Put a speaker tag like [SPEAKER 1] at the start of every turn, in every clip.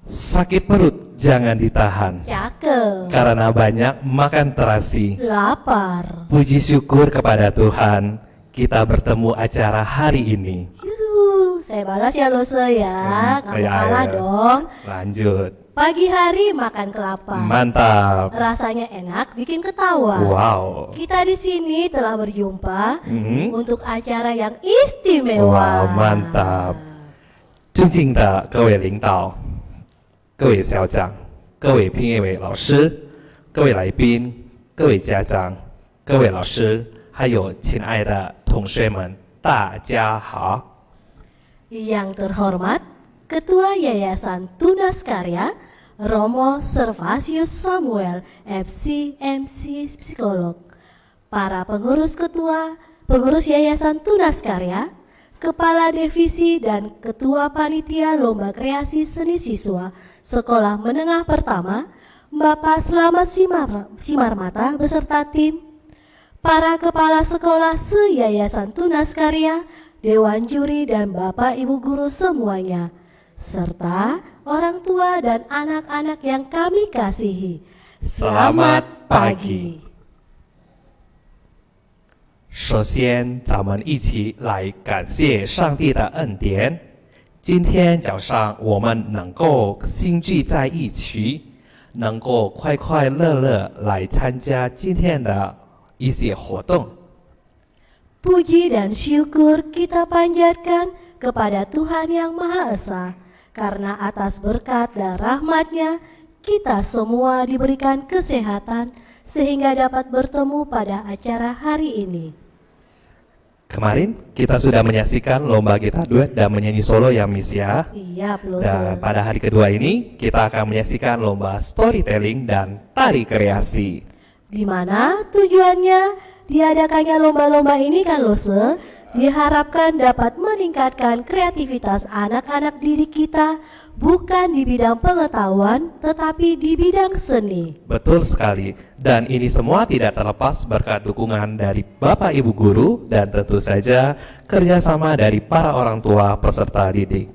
[SPEAKER 1] Sakit perut jangan ditahan,
[SPEAKER 2] Cakep.
[SPEAKER 1] karena banyak makan terasi.
[SPEAKER 2] Lapar.
[SPEAKER 1] Puji syukur kepada Tuhan, kita bertemu acara hari ini.
[SPEAKER 2] Yuhu, saya balas ya Lose ya. Kamu kalah dong.
[SPEAKER 1] Lanjut.
[SPEAKER 2] Pagi hari makan kelapa.
[SPEAKER 1] Mantap.
[SPEAKER 2] Rasanya enak, bikin ketawa.
[SPEAKER 1] Wow.
[SPEAKER 2] Kita di sini telah berjumpa
[SPEAKER 1] Mhm.
[SPEAKER 2] untuk acara yang istimewa.
[SPEAKER 1] Wow, mantap. 尊敬的各位领导、各位校长、各位评委老师、各位来宾、各位家长、各位老师，还有亲爱的同学们，大家好。
[SPEAKER 2] Yang terhormat, Ketua Yayasan Tunas Karya, Romo Servasius Samuel, FC Psikolog. Para pengurus ketua, pengurus Yayasan Tunas Karya, Kepala Divisi dan Ketua Panitia Lomba Kreasi Seni Siswa Sekolah Menengah Pertama, Bapak Selamat Simarmata beserta tim, para kepala sekolah Se-Yayasan Tunas Karya, Dewan Juri dan Bapak Ibu Guru semuanya, serta orang tua dan anak-anak yang kami kasihi.
[SPEAKER 1] Selamat pagi。首先，咱们一起来感谢上帝的恩典。今天早上我们能够相聚在一起，能够快快乐乐来参加今天的一些活动。
[SPEAKER 2] Puji dan syukur kita panjatkan kepada Tuhan Yang Maha Esa, karena atas berkat dan rahmat-Nya kita semua diberikan kesehatan sehingga dapat bertemu pada acara hari ini.
[SPEAKER 1] Kemarin kita sudah menyaksikan lomba kita duet dan menyanyi solo yang Miss ya.
[SPEAKER 2] Iya,
[SPEAKER 1] Dan
[SPEAKER 2] Lose.
[SPEAKER 1] pada hari kedua ini kita akan menyaksikan lomba storytelling dan tari kreasi.
[SPEAKER 2] Di mana tujuannya diadakannya lomba-lomba ini kan Lose, diharapkan dapat meningkatkan kreativitas anak-anak didik kita bukan di bidang pengetahuan tetapi di bidang seni.
[SPEAKER 1] Betul sekali. Dan ini semua tidak terlepas berkat dukungan dari Bapak Ibu Guru dan tentu saja kerjasama dari para orang tua peserta didik.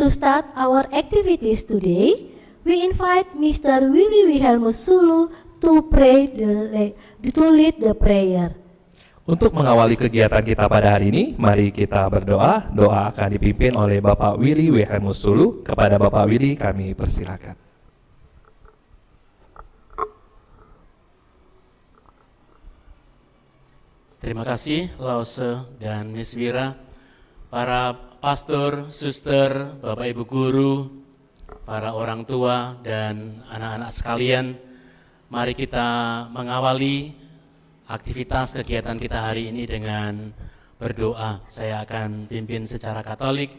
[SPEAKER 2] To start our activities today, we invite Mr. Willy Wilhelmus Sulu to lead the prayer.
[SPEAKER 1] Untuk mengawali kegiatan kita pada hari ini, mari kita berdoa. Doa akan dipimpin oleh Bapak Willy Wilhelmus Sulu. Kepada Bapak Willy kami persilakan.
[SPEAKER 3] Terima kasih Lause dan Miss Wira, para pastor, suster, Bapak Ibu Guru, para orang tua dan anak-anak sekalian. Mari kita mengawali aktivitas kegiatan kita hari ini dengan berdoa. Saya akan pimpin secara Katolik.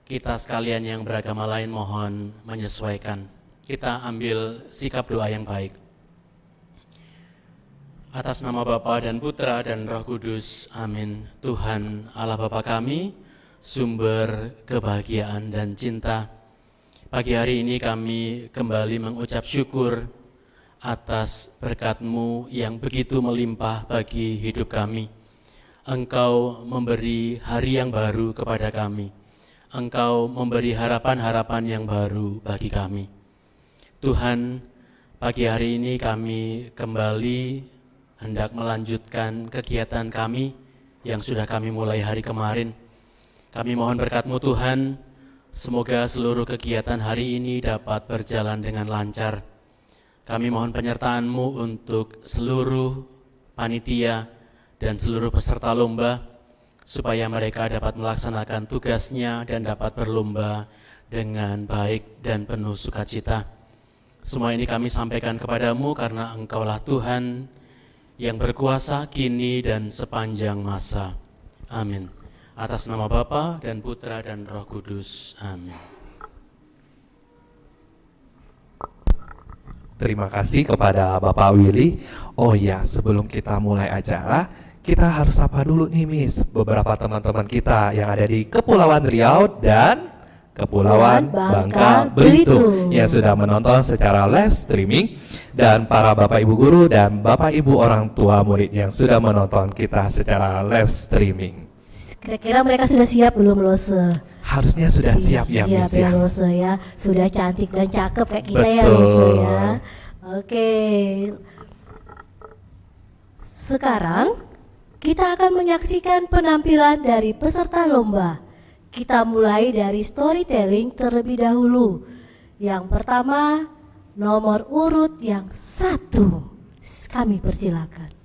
[SPEAKER 3] Kita sekalian yang beragama lain mohon menyesuaikan. Kita ambil sikap doa yang baik. Atas nama Bapa dan Putra dan Roh Kudus, amin. Tuhan Allah Bapa kami, sumber kebahagiaan dan cinta, pagi hari ini kami kembali mengucap syukur atas berkat-Mu yang begitu melimpah bagi hidup kami. Engkau memberi hari yang baru kepada kami. Engkau memberi harapan-harapan yang baru bagi kami. Tuhan, pagi hari ini kami kembali hendak melanjutkan kegiatan kami yang sudah kami mulai hari kemarin. Kami mohon berkat-Mu Tuhan, semoga seluruh kegiatan hari ini dapat berjalan dengan lancar. Kami mohon penyertaan-Mu untuk seluruh panitia dan seluruh peserta lomba, supaya mereka dapat melaksanakan tugasnya dan dapat berlomba dengan baik dan penuh sukacita. Semua ini kami sampaikan kepada-Mu karena Engkaulah Tuhan yang berkuasa kini dan sepanjang masa. Amin. Atas nama Bapa dan Putra dan Roh Kudus. Amin.
[SPEAKER 1] Terima kasih kepada Bapak Willy. Oh ya, sebelum kita mulai acara, kita harus sapa dulu nih Miss, beberapa teman-teman kita yang ada di Kepulauan Riau dan Kepulauan Bangka, Belitung yang sudah menonton secara live streaming, dan para Bapak Ibu Guru dan Bapak Ibu orang tua murid yang sudah menonton kita secara live streaming.
[SPEAKER 2] Kira-kira mereka sudah siap belum Lose?
[SPEAKER 1] Harusnya sudah siap ya
[SPEAKER 2] Iya,
[SPEAKER 1] Miss ya.
[SPEAKER 2] Lose ya. Sudah cantik dan cakep kayak kita ya
[SPEAKER 1] Betul.
[SPEAKER 2] Lose ya. Oke. Sekarang kita akan menyaksikan penampilan dari peserta lomba. Kita mulai dari storytelling terlebih dahulu. Yang pertama, nomor urut yang 1. Kami persilakan.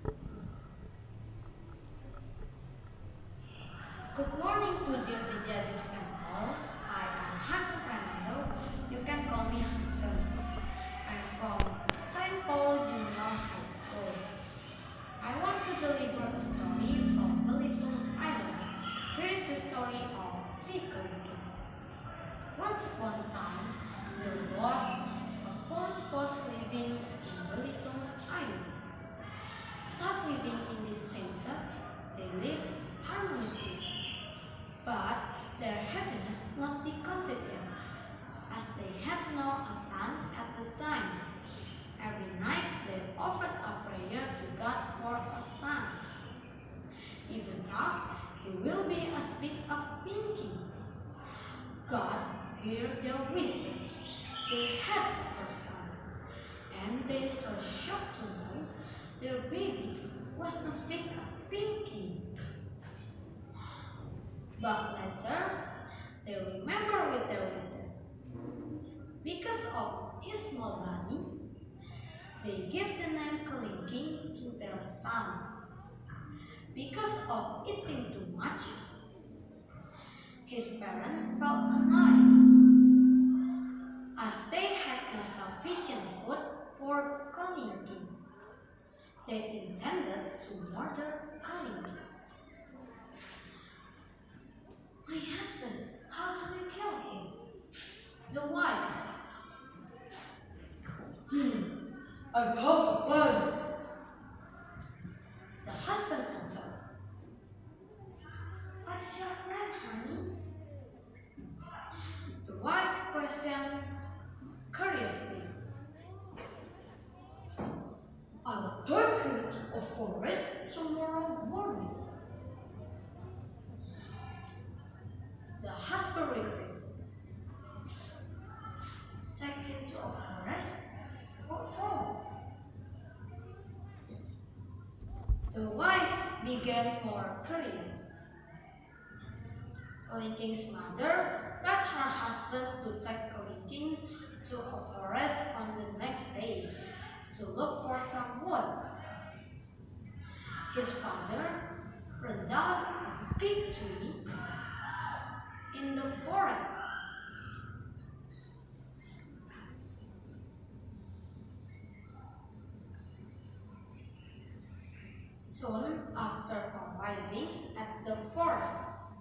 [SPEAKER 4] Good morning to the judges and all. I am Hansen Fernando. You can call me Hansen. I'm from St. Paul Junior High School. I want to deliver a story from Belitung Island. Here is the story of Si-Yayasan. Once upon a time, there was a poor spouse living in Belitung Island. Tough living in this nature, they lived harmoniously. But their happiness not be complete yet, as they had no son at the time. Every night they offered a prayer to God for a son. Even though he will be as big as Pinky. God heard their wishes. They had a first son, and they so shocked to know their baby was as big as Pinky. But later, they remember with their wishes. Because of his small body, they give the name Kelinking to their son. Because of eating too much, his parents felt annoyed. As they had no sufficient food for Kelinking, they intended to murder Kelinking. My husband, how shall we kill him? The wife asked. I have a plan. The husband answered. What's your plan, honey? The wife questioned curiously. I'll take him to a forest tomorrow morning. The husband replied, take him to a forest? What for? The wife began more curious. Kelinking's mother got her husband to take Kelinking to a forest on the next day to look for some woods. His father ran down a big tree in the forest. Soon after arriving at the forest,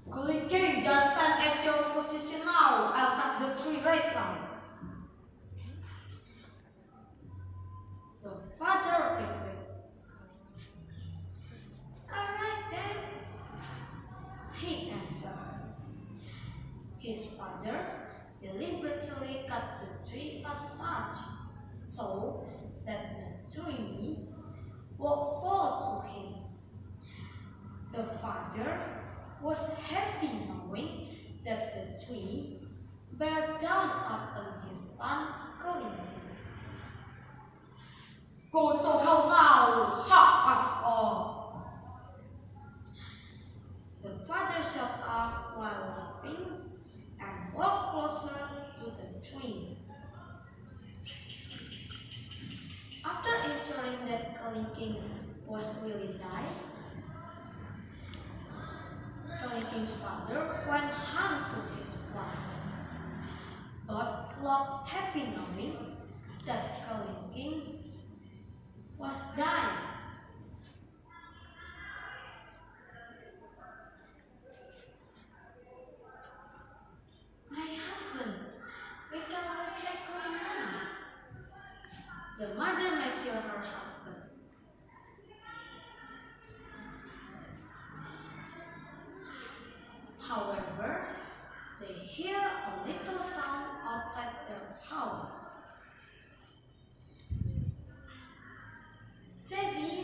[SPEAKER 4] Kelinking, just stand at your position now. I'll cut the tree right now. The father replied, all right then. He answered. His father deliberately cut the tree aside so that the tree would fall to him. The father was happy knowing that the tree bear down upon his son Kelinking. Go to hell now! Ha ha ha! The father shut up while laughing and walked closer to the tree. After ensuring that Kelinking was really died, Kelinking's father went home to his wife, but looked happy knowing that Kelinking was dying. My husband, we can check now. The mother makes sure her husband. However, they hear a little sound outside their house. Daddy,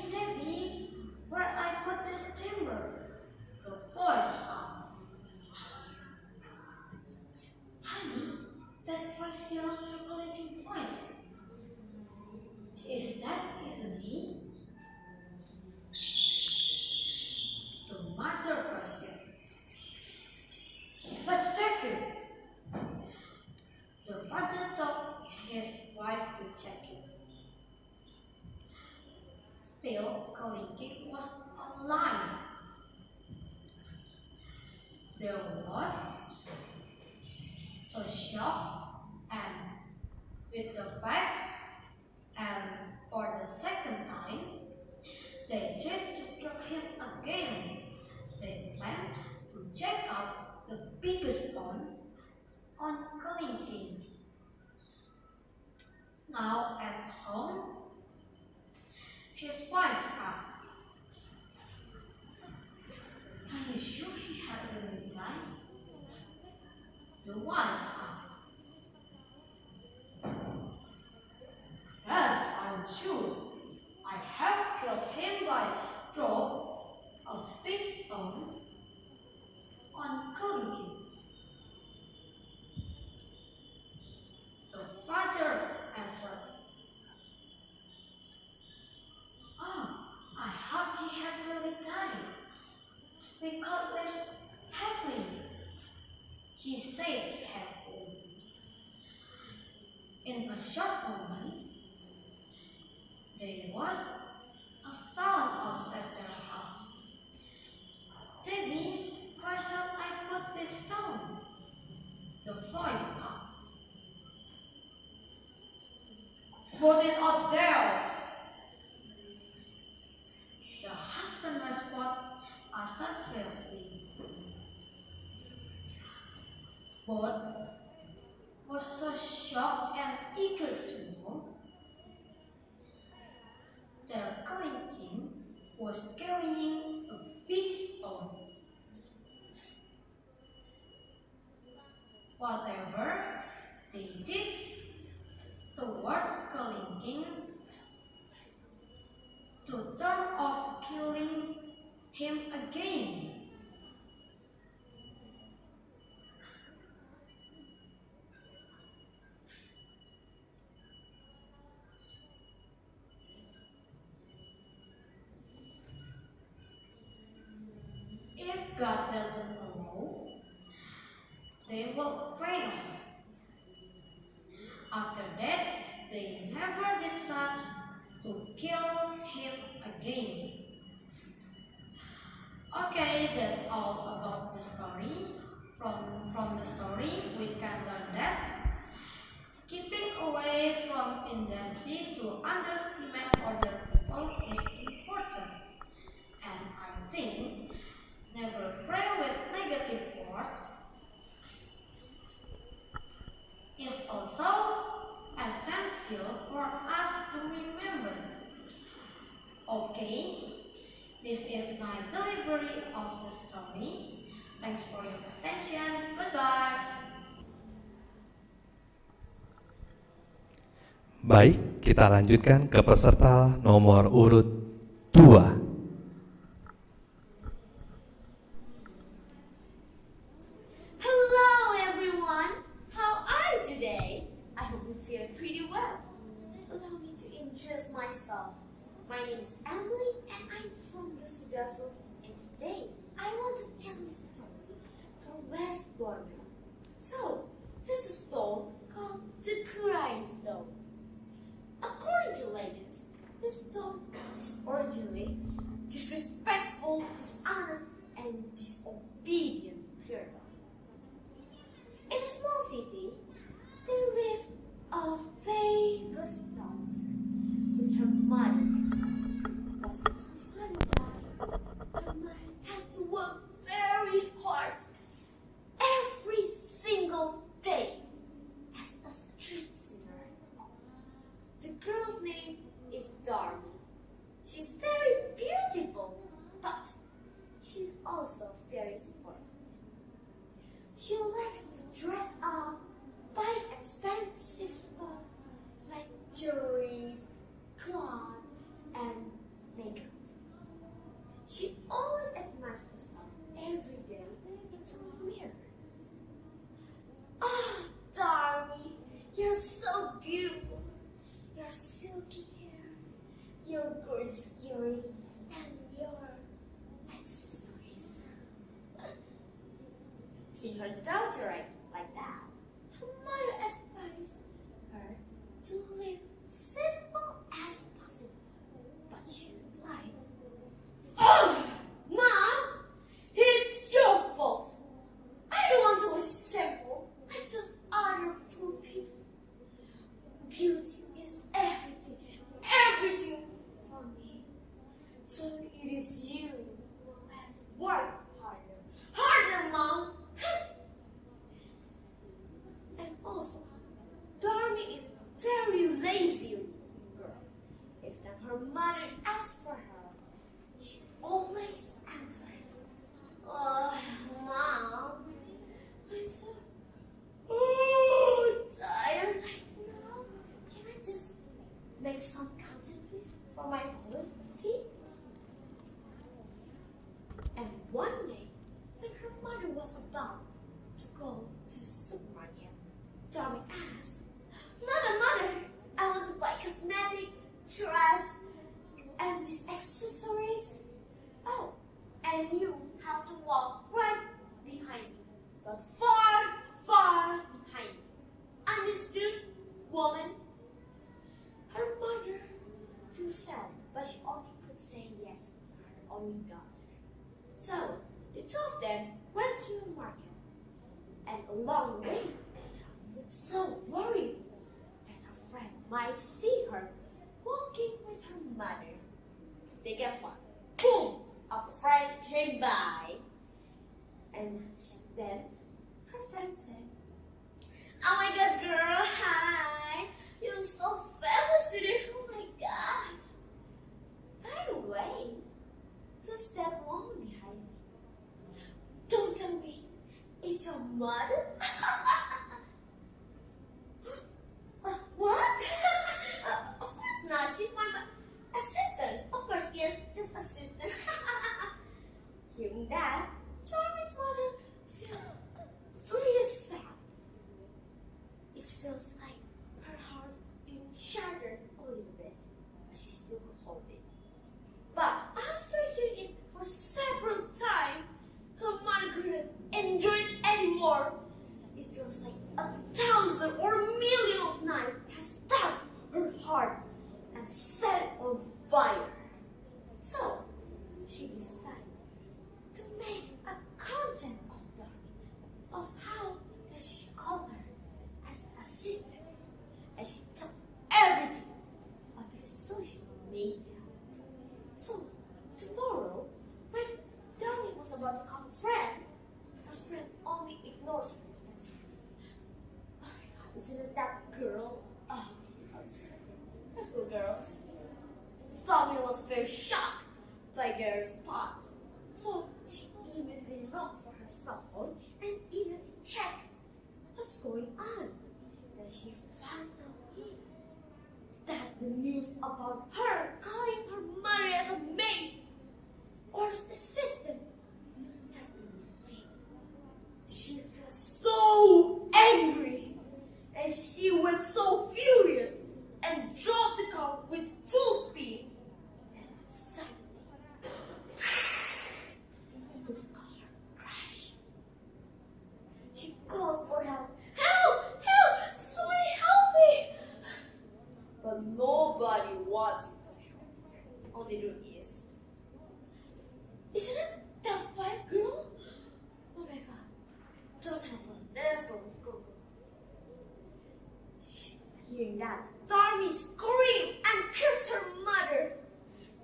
[SPEAKER 4] There was so shocked and with the fact, and for the second time, they tried to kill him again. They planned to check out the biggest stone on killing king. Now at home, his wife asked, "Are you sure he had really died?" The wife asked, "Yes, I'm sure. I have killed him by drop a big stone on killing him." The father answered, "Oh, I hope he had really died. We could live happily," she said happily. In a short moment, there was a sound outside their house. "Daddy, where shall I put this stone?" The voice asked. "Put it up there," the husband responded assiduously. Both was so shocked and eager to know. Their killing king was carrying a big stone. Whatever they did towards killing king, to turn off killing him again. If God doesn't allow, they will fail. After that, they never did such to kill him again. Okay, that's all about the story. From the story, we can learn that keeping away from tendency to underestimate other people is important. And I think never pray with negative words is also essential for us to remember. Okay, this is my delivery of the story. Thanks for your attention. Goodbye.
[SPEAKER 1] Baik, kita lanjutkan ke peserta nomor urut 2.
[SPEAKER 5] Hello everyone, how are you today? I hope you feel pretty well. Allow me to introduce myself. My name is Emily and I'm from Yosudasu, and today I want to tell you a story from West Borneo. So, there's a stone called the Crying Stone. According to legends, this stone is originally disrespectful, dishonest, and disobedient criminal. In a small city, there lived a famous daughter with her mother. But since her father died, her mother had to work very hard every single day as a street singer. The girl's name is Darmy. She's very beautiful, but she's also very spoiled. She likes to dress up, buy expensive stuff like jewelry, clothes, and makeup. She always admires herself every day in front of a mirror. Oh, Darmy, you're so beautiful. Your silky hair, your gorgeous earring, and your accessories. Seeing her daughter like that, her mother advised her to live simple as possible. But she replied, "Oh, Mom, it's your fault. about to go to the supermarket. Tommy asked, Mother, I want to buy cosmetic, dress, and these accessories. Oh, and you have to walk right behind me, but far, far behind me. Understood, woman? Her mother feels sad, but she only could say yes to her only daughter. So, the two of them went to the market, and along the way, Tommy looked so worried that her friend might see her walking with her mother. Then guess what? Boom! A friend came by, and then her friend said, Oh my god, girl, hi! You're so famous today, oh my gosh! By the way, who's that woman behind you? Don't tell me, it's your mother? What? Of course not, she's my assistant. Of course, yes, just assistant. Hearing that, Tommy's mother feels a little sad. It feels like her heart being shattered a little bit, but she still could hold it. But after hearing it for several times, her mother couldn't endure it anymore. It feels like 1,000 or a million of knives has stabbed her heart and set it on fire. So, she decided to make a content of them, of how that she called her as assistant, and she took everything on her social media. So, tomorrow, when Donnie was about to call friends, her friend only ignores her and said, Oh my god, isn't it that girl? Oh, let's go, girls. Tommy was very shocked by their response. So she immediately looked for her cell phone and immediately checked what's going on. Then she found out that the news about her calling her mother as a maid or assistant has been revealed. She feels so angry and she went so furious and drove the car with full speed. And suddenly, the car crashed. She called for help. Help! Help! Somebody help me! But nobody wants to help. All they do is, isn't it that white girl? Oh my god. Don't help her. Let's go. Go. Hearing that, Tommy screamed and cursed her mother.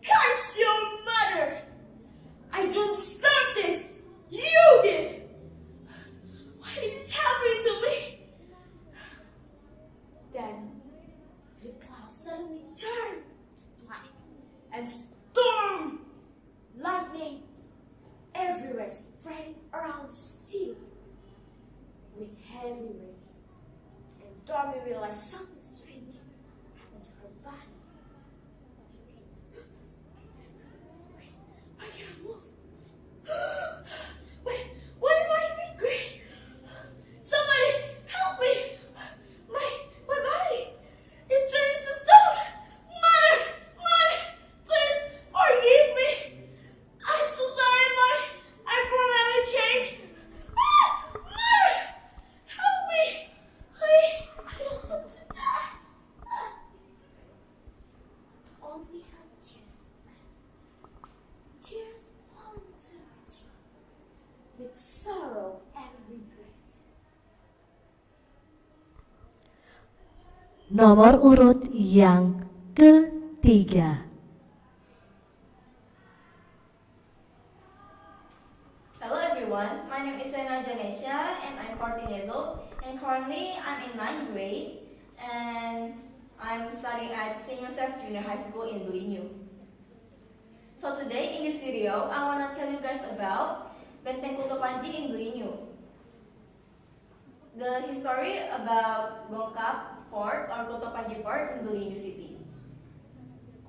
[SPEAKER 5] Curse your mother! I don't deserve this! You did! Why is this happening to me? Then the clouds suddenly turned to black and storm, lightning everywhere, spreading around the city with heavy rain. And Tommy realized something strange happened to her body. Wait, why can't I move? Wait, why is my feet green? Somebody help me! My body is turning to stone! Mother, please forgive me! I'm so sorry, Mother! I promise I will change! Mother! Help me! Please! I don't want to die! Only her tears left. Tears falling to her cheek with sorrow and regret.
[SPEAKER 2] Nomor urut yang ketiga.
[SPEAKER 6] Hello everyone, my name is Sena Janesha and I'm 14 years old and currently I'm in 9th grade and I'm studying at St. Joseph Junior High School in Belitung. So today in this video, I want to tell you guys about Benteng Kuto Panji in Belitung. The history about Bangka Fort or Kuto Panji Fort in Belitung City.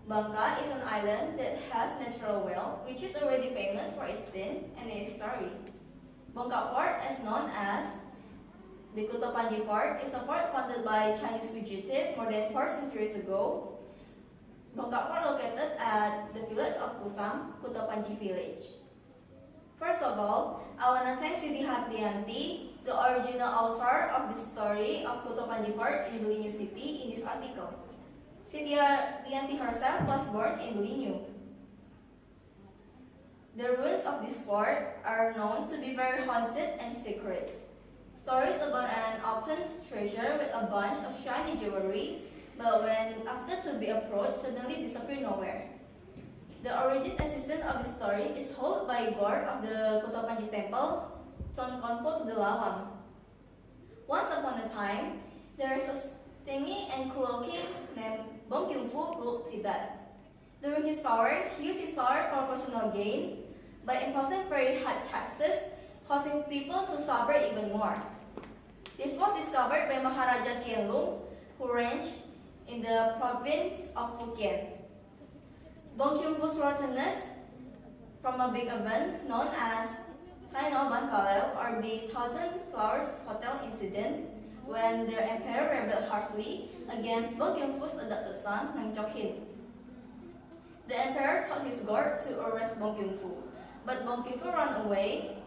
[SPEAKER 6] Bangka is an island that has natural well, which is already famous for its din and its story. Bangka Fort, as known as the Kuta Panji Fort, is a fort founded by Chinese fugitive more than 4 centuries ago. Bangka Fort located at the village of Kusam, Kuta Panji village. First of all, I want to thank Siti Hardianti, the original author of the story of Kuta Panji Fort in Belitung City in this article. Siti Hardianti herself was born in Belitung. The ruins of this fort are known to be very haunted and secret. Stories about an open treasure with a bunch of shiny jewelry, but when after to be approached, suddenly disappear nowhere. The origin existence of the story is told by god of the Kuta Panji temple, Chon Konfo to the Lawang. Once upon a time, there is a stingy and cruel king named Bong Kyung-fu ruled Tibet. During his power, he used his power for personal gain by imposing very high taxes, causing people to suffer even more. This was discovered by Maharaja Qianlong, who reigned in the province of Fujian. Bong Kyung-fu's rottenness from a big event known as Taino Bankaleo, or the Thousand Flowers Hotel incident, when the emperor rebelled harshly against Bong Kyung-fu's adopted son, Nam Chok-hin. The emperor taught his guard to arrest Bong Kyung-fu, but Bong Kyung-fu ran away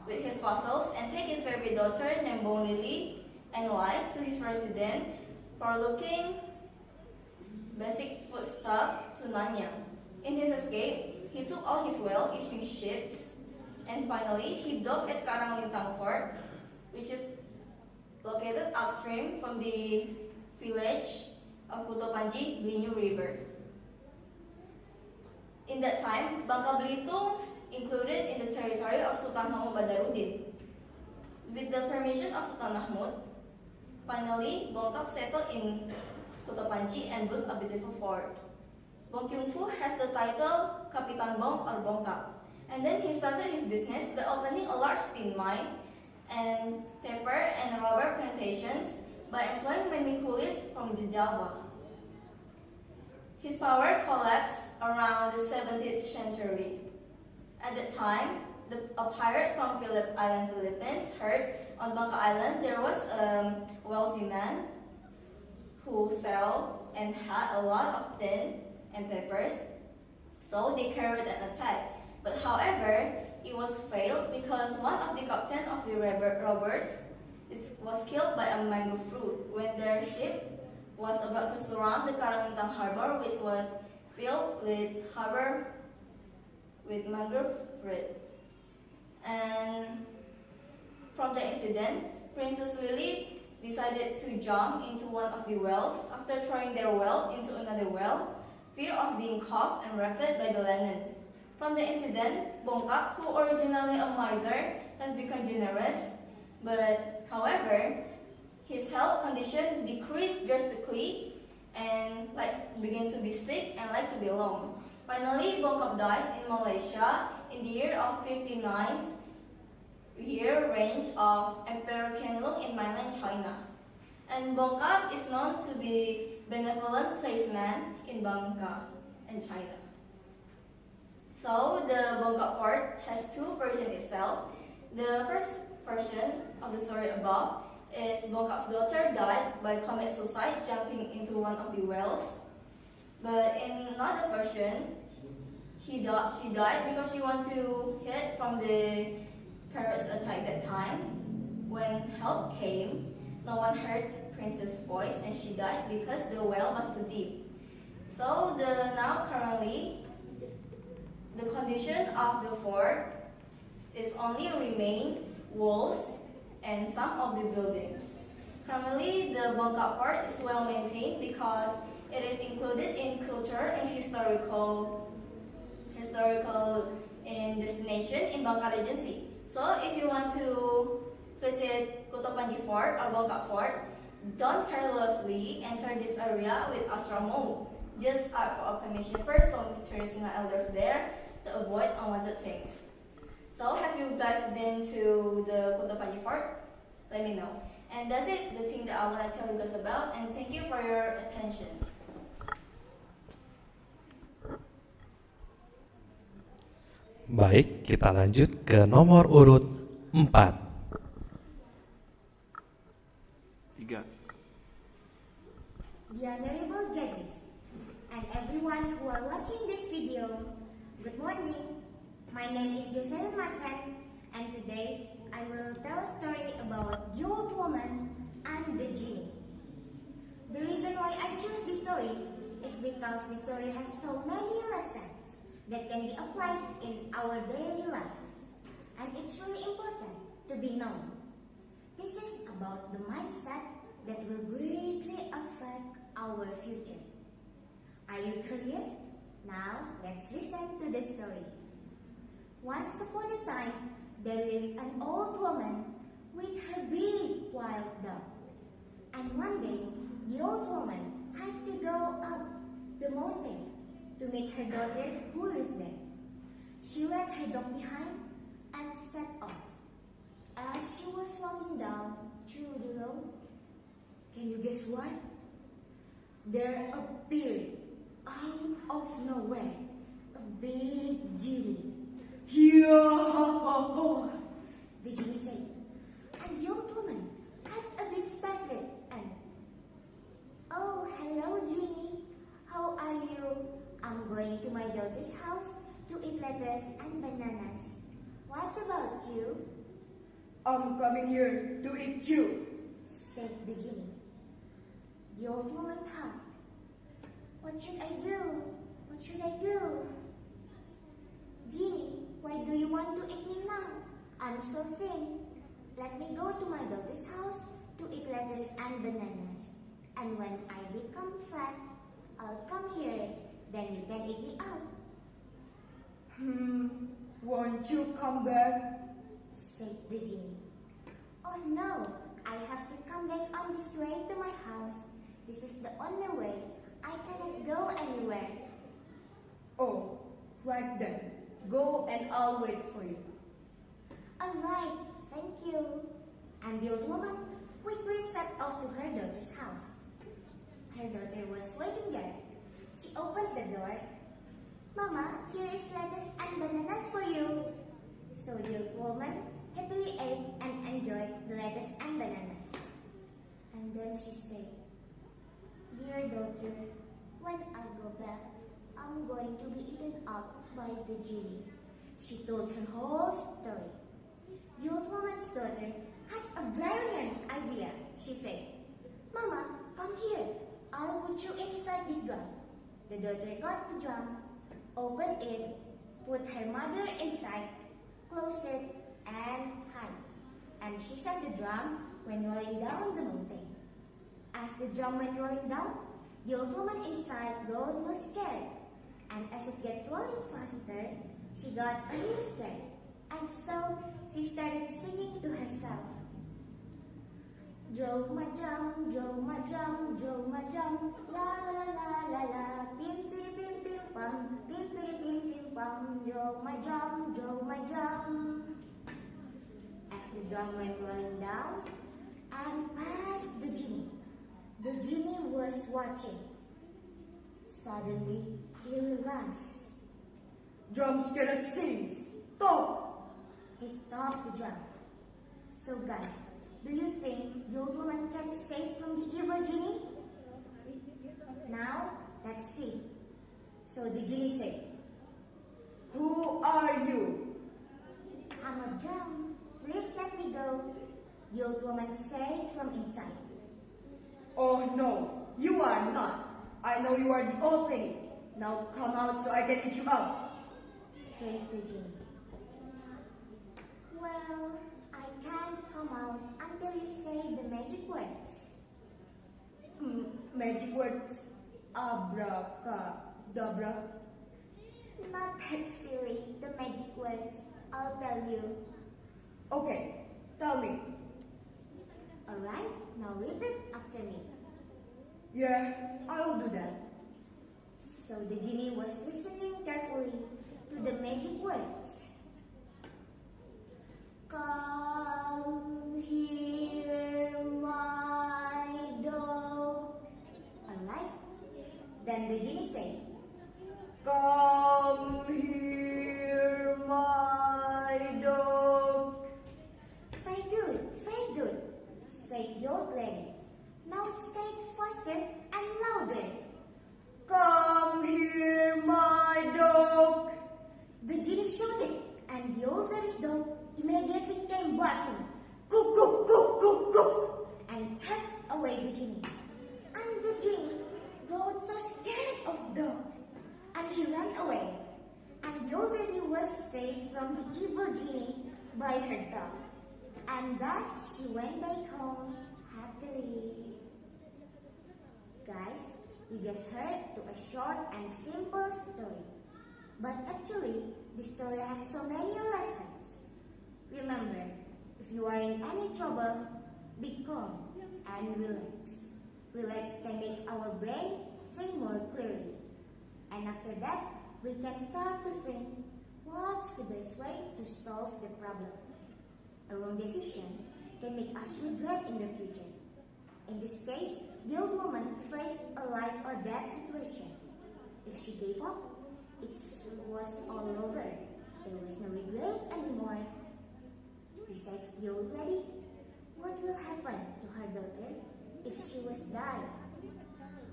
[SPEAKER 6] with his vassals and take his favorite daughter named Bong Lily and lied to his resident for looking basic foodstuff to Nanyang. In his escape, he took all his wealth using ships, and finally he docked at Karanglintang Port, which is located upstream from the village of Kuta Panji, Belitung River. In that time, Bangka Belitung included in the territory of Sultan Mahmud Badaruddin. With the permission of Sultan Mahmud, finally Bangka settled in Kuta Panji and built a beautiful fort. Bong Kyung-fu has the title Kapitan Bong or Bangka, and then he started his business by opening a large tin mine and paper and rubber plantations by employing many coolies from the Java. His power collapsed around the 17th century. At that time, a pirate from Philippines heard on Bangka Island there was a wealthy man who sold and had a lot of tin and papers, so they carried an attack. But however, it was failed because one of the captain of the robbers was killed by a mangrove fruit when their ship was about to surround the Karanglintang harbor, which was filled with mangrove fruit. And from the incident, Princess Lily decided to jump into one of the wells. After throwing their well into another well, fear of being caught and raped by the Lennons. From the incident, Bongkak, who originally a miser, has become generous, but however, his health condition decreased drastically and began to be sick and likes to be alone. Finally, Bongkak died in Malaysia in the year of 59th year range of Emperor Qianlong in mainland China. And Bongkak is known to be benevolent placeman in Bangka and China. So the Bongkak fort has two versions itself. The first version of the story above is Bongkak's daughter died by commit suicide jumping into one of the wells. But in another version, she died because she wanted to hide from the pirates' attack that time. When help came, no one heard Princess' voice and she died because the well was too deep. So now currently, the condition of the fort is only remain walls and some of the buildings. Currently, the Bongkak fort is well maintained because it is included in culture and historical in destination in Bangka Regency. So if you want to visit Kuta Panji Fort or Bongkak Fort, don't carelessly enter this area with extra mode. Just ask for a permission first from traditional elders there to avoid unwanted things. So have you guys been to the Kuta Panji Fort? Let me know. And that's it, the thing that I want to tell you guys about, and thank you for your attention.
[SPEAKER 1] Baik, kita lanjut ke nomor urut 4.
[SPEAKER 7] 3.
[SPEAKER 5] The honorable judges and everyone who are watching this video, good morning. My name is Jocelyn Martin, and today I will tell a story about the old woman and the genie. The reason why I choose this story is because the story has so many lessons that can be applied in our daily life, and it's really important to be known. This is about the mindset that will greatly affect our future. Are you curious? Now, let's listen to the story. Once upon a time, there lived an old woman with her big wild dog. And one day, the old woman had to go up the mountain to meet her daughter who lived there. She left her dog behind and set off. As she was walking down through the road, can you guess what? There appeared out of nowhere a big genie. Yeah, the genie said. And the old woman had a bit startled and, oh, hello genie, how are you? I'm going to my daughter's house to eat lettuce and bananas. What about you?
[SPEAKER 8] I'm coming here to eat you,
[SPEAKER 5] said the genie. The old woman thought, what should I do? What should I do? Genie, why do you want to eat me now? I'm so thin. Let me go to my daughter's house to eat lettuce and bananas. And when I become fat, I'll come here. Then you can eat me out.
[SPEAKER 8] Won't you come back?
[SPEAKER 5] Said the genie. Oh no, I have to come back on this way to my house. This is the only way. I cannot go anywhere.
[SPEAKER 8] Oh, right then. Go and I'll wait for you.
[SPEAKER 5] Alright, thank you. And the old woman quickly set off to her daughter's house. Her daughter was waiting there. She opened the door. Mama, here is lettuce and bananas for you. So the old woman happily ate and enjoyed the lettuce and bananas. And then she said, dear daughter, when I go back, I'm going to be eaten up by the genie. She told her whole story. The old woman's daughter had a brilliant idea. She said, Mama, come here. I'll put you inside this drum. The daughter got the drum, opened it, put her mother inside, closed it, and hid. And she said the drum went rolling down the mountain. As the drum went rolling down, the old woman inside got no scared. And as it got rolling faster, she got a little scared. And so she started singing to herself. Drove my drum, drove my drum, drove my drum, la la la la la, pim pim pim pam, pim pim pam, drove my drum, drove my drum. As the drum went rolling down and past the genie was watching. Suddenly, he realized.
[SPEAKER 8] Drums cannot sing. Stop!
[SPEAKER 5] He stopped the drum. So guys, do you think the old woman can save from the evil genie? Now, let's see. So the genie said,
[SPEAKER 8] Who are you?
[SPEAKER 5] I'm a drum. Please let me go. The old woman said from inside.
[SPEAKER 8] Oh no, you are not. I know you are the old lady. Now come out so I can eat you up,
[SPEAKER 5] said the genie. Well, I can't come out until you say the magic words.
[SPEAKER 8] Magic words. Abracadabra.
[SPEAKER 5] Not that silly, the magic words. I'll tell you.
[SPEAKER 8] Okay, tell me.
[SPEAKER 5] Alright, now repeat after me.
[SPEAKER 8] Yeah, I'll do that.
[SPEAKER 5] So the genie was listening carefully to the magic words. Come here, my dog. Alright, then the genie said,
[SPEAKER 8] Come here, my dog.
[SPEAKER 5] said the old lady. Now say it faster and louder. Come here, my dog. The genie shouted, and the old lady's dog immediately came barking, cook, cook, cook, cook, cook, and chased away the genie. And the genie got so scared of the dog, and he ran away. And the old lady was saved from the evil genie by her dog. And thus she went back home happily. Guys, we just heard to a short and simple story. But actually, the story has so many lessons. Remember, if you are in any trouble, be calm and relax. Relax can make our brain think more clearly. And after that, we can start to think, what's the best way to solve the problem? A wrong decision can make us regret in the future. In this case, the old woman faced a life or death situation. If she gave up, it was all over. There was no regret anymore. Besides the old lady, what will happen to her daughter if she was died?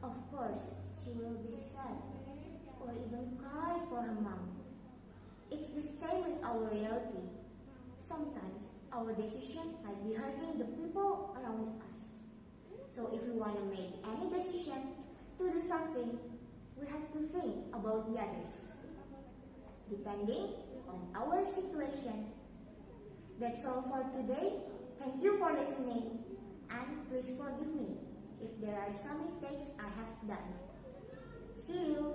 [SPEAKER 5] Of course, she will be sad or even cry for her mom. It's the same with our reality. Sometimes our decision might be hurting the people around us. So if we want to make any decision to do something, we have to think about the others. Depending on our situation. That's all for today. Thank you for listening. And please forgive me if there are some mistakes I have done. See you.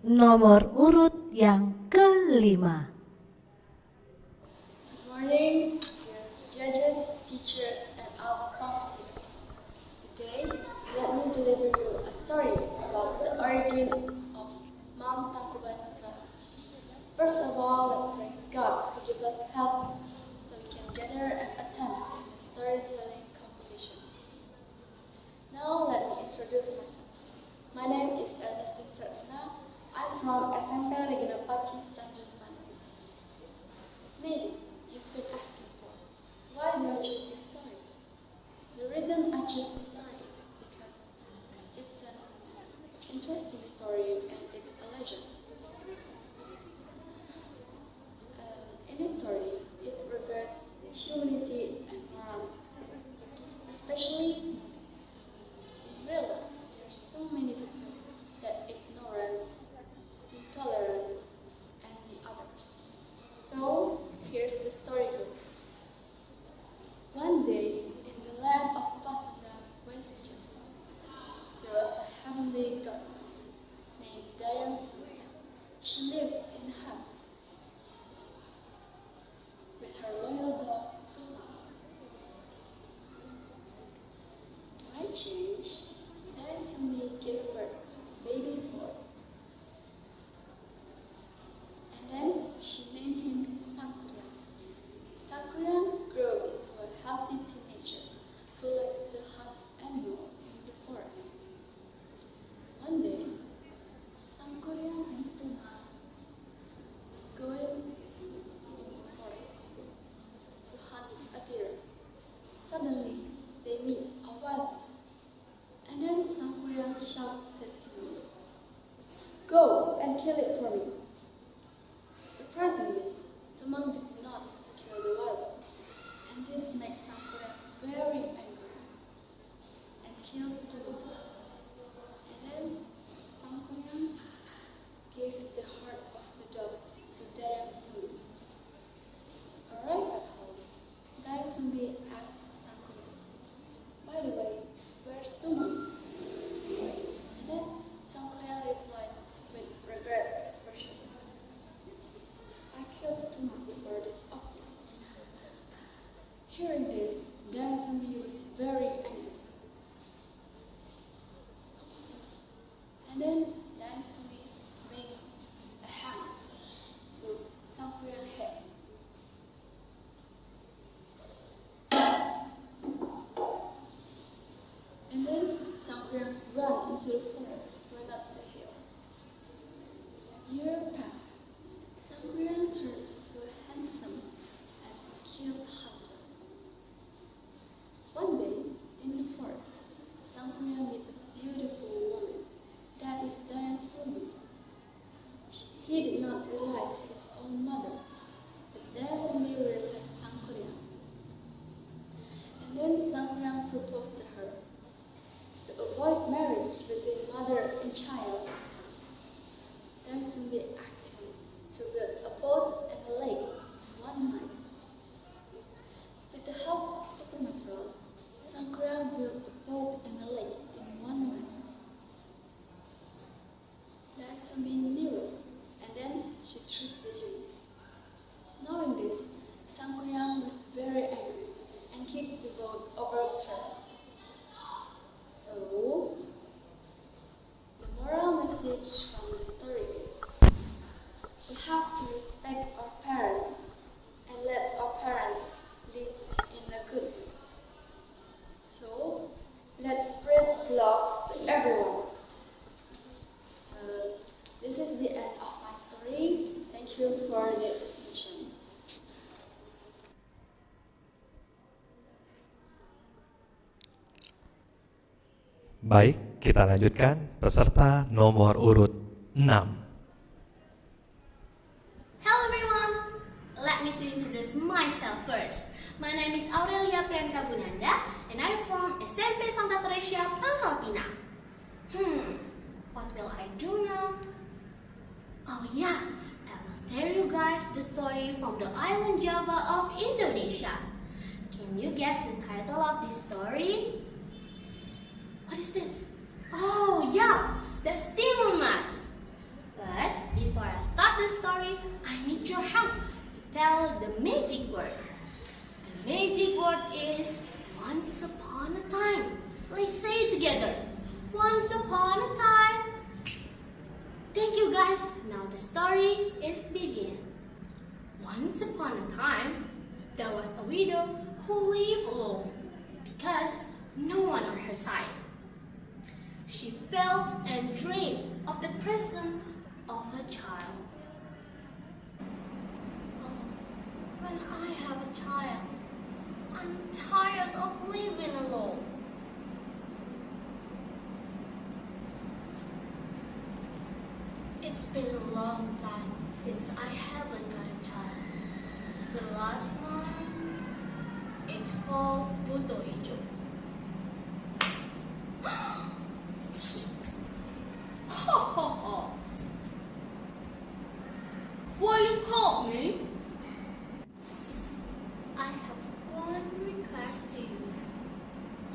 [SPEAKER 2] Nomor urut yang kelima.
[SPEAKER 9] Good morning, dear judges, teachers, and other commentators. Today, let me deliver you a story about the origin of Mount Tangkuban Perahu. First of all, let's praise God who gave us help so we can gather and attend the storytelling competition. Now, let me introduce myself. My name is Ernestine. I'm from SMP Regina Pacis Tanjung Pandan. Maybe you've been asking for, why do I choose this story? The reason I chose this story is because it's an interesting story and it's a legend. In this story, it regards humanity and morality, especially nowadays. In real life, there's so many people that ignorance, intolerant, and the others. So, here's the story goes. One day, in the land of Pasanda, West Java, there was a heavenly goddess named Dayang Suri. She lives in a hut with her loyal dog, Tuna. By change, Dayang Suri gave birth to a baby boy. Then she named him Sangkuriang. Sangkuriang grew into a healthy teenager who likes to hunt animals in the forest. One day, Sangkuriang and Tuna was going in the forest to hunt a deer. Suddenly, they meet a wild boar, and then Sangkuriang shouted to me, "Go and kill it for me." Surprisingly, the monk did not kill the wild boar, and this makes Sangkuriang very angry and killed Tuna. And then Sangkuriang gave the heart of the dog to Dayang Sumi. Arrived at home, Dayang Sumi asked Sangkuriang, "By the way, where's Tuna?" And then Sangkuriang replied with regret expression, "I killed Tuna for this audience." Hearing this, Dayang Sumi was very angry. And then Dayang Sumi made a hammer to Sangkuriang's head. about marriage between mother and child. Then Sumbi asked him to build a boat and a lake in one month. With the help of supernatural, Sangkuriang built a boat and a lake in one month. Then Sumbi knew it, and then she tricked the Jew. Knowing this, Sangkuriang was very angry and kicked the boat overturned. So, the moral message from the story is, we have to respect our parents and let our parents live in a good way. So, let's spread love to everyone. This is the end of my story. Thank you for the attention.
[SPEAKER 1] Baik, kita lanjutkan peserta nomor urut 6.
[SPEAKER 10] Hello everyone, let me to introduce myself first. My name is Aurelia Priyanka Bunanda and I'm from SMP Santa Teresia, Pangkal Pinang. What will I do now? Oh yeah, I will tell you guys the story from the island Java of Indonesia. Can you guess the title of this story? What is this? Oh yeah, that's Timun Mas. But before I start the story, I need your help to tell the magic word. The magic word is once upon a time. Let's say it together. Once upon a time. Thank you guys. Now the story is begin. Once upon a time, there was a widow who lived alone because no one on her side. She felt and dreamed of the presence of a child. Oh, when I have a child, I'm tired of living alone. It's been a long time since I haven't got a child. The last one, it's called Buto Ijo. Ho ho ho! Why you called me? I have one request to you.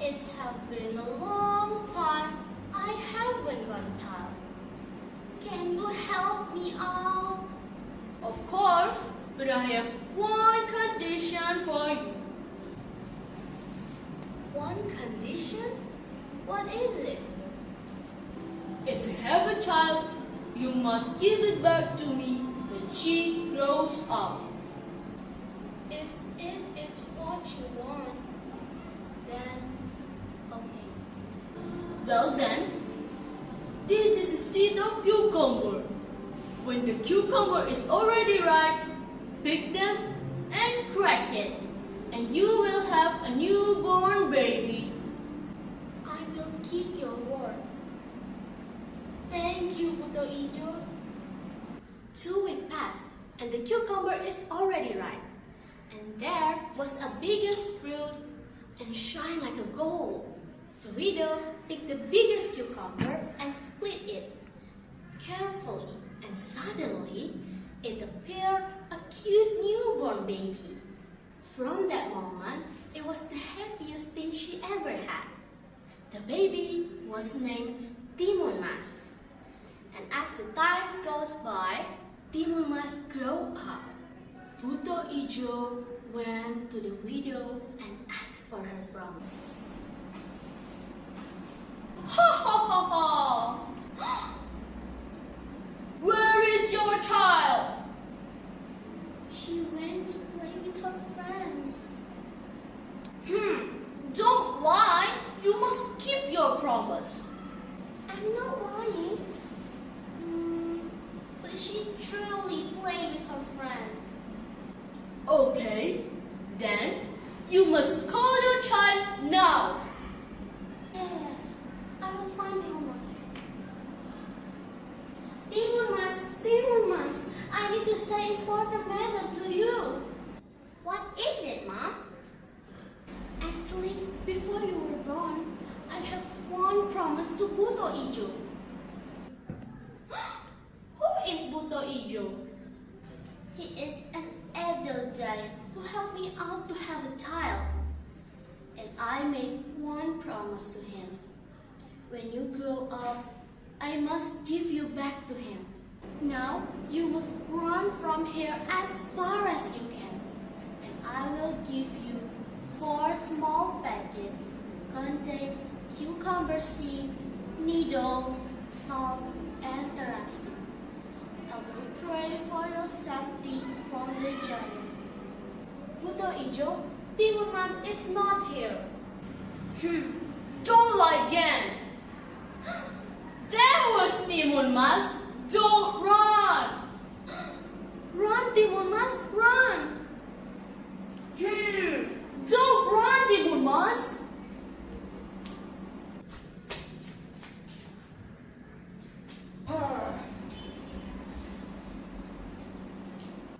[SPEAKER 10] It has been a long time I haven't got a child. Can you help me out? Of course, but I have one condition for you. One condition? What is it? If you have a child, you must give it back to me when she grows up. If it is what you want, then okay. Well then, this is a seed of cucumber. When the cucumber is already ripe, pick them and crack it, and you will have a newborn baby. I will keep your word. Thank you, Buto Ijo. 2 weeks passed, and the cucumber is already ripe. And there was a biggest fruit and shine like a gold. The widow picked the biggest cucumber and split it carefully, and suddenly it appeared a cute newborn baby. From that moment, it was the happiest thing she ever had. The baby was named Timun Mas. And as the time goes by, Timun Mas grew up. Buto Ijo went to the widow and asked for her promise. Ha ha ha ha! Where is your child? She went to play with her friends. Don't lie. You must keep your promise. I'm not lying. But she truly played with her friend. Okay, then you must call your child now. Yeah, I will find Timun Mas. Timun Mas, I need to say important matter to you. What is it, Mom? Actually, before you were born, I have one promise to Buto Ijo. Who is Buto Ijo? He is an evil giant who helped me out to have a child. And I made one promise to him. When you grow up, I must give you back to him. Now you must run from here as far as you can. And I will give you 4 small packets containing cucumber seeds, needle, salt, and terasi. I will pray for your safety from the giant. Buto Ijo, Timurman is not here. Don't lie again. There was Timurman. Don't run. Run, Timurman, run. Don't run, Timurman.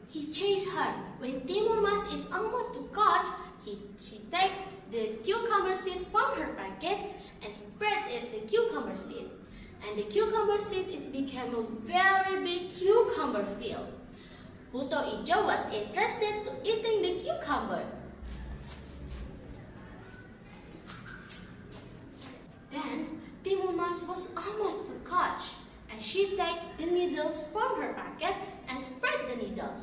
[SPEAKER 10] He chased her. When Timurman is almost to catch, she take the cucumber seed from her packets and spread it the cucumber seed. And the cucumber seed became a very big cucumber field. Buto Ijo was interested to eating the cucumber. Then Timurman was almost to catch, and she take the needles from her packet and spread the needles.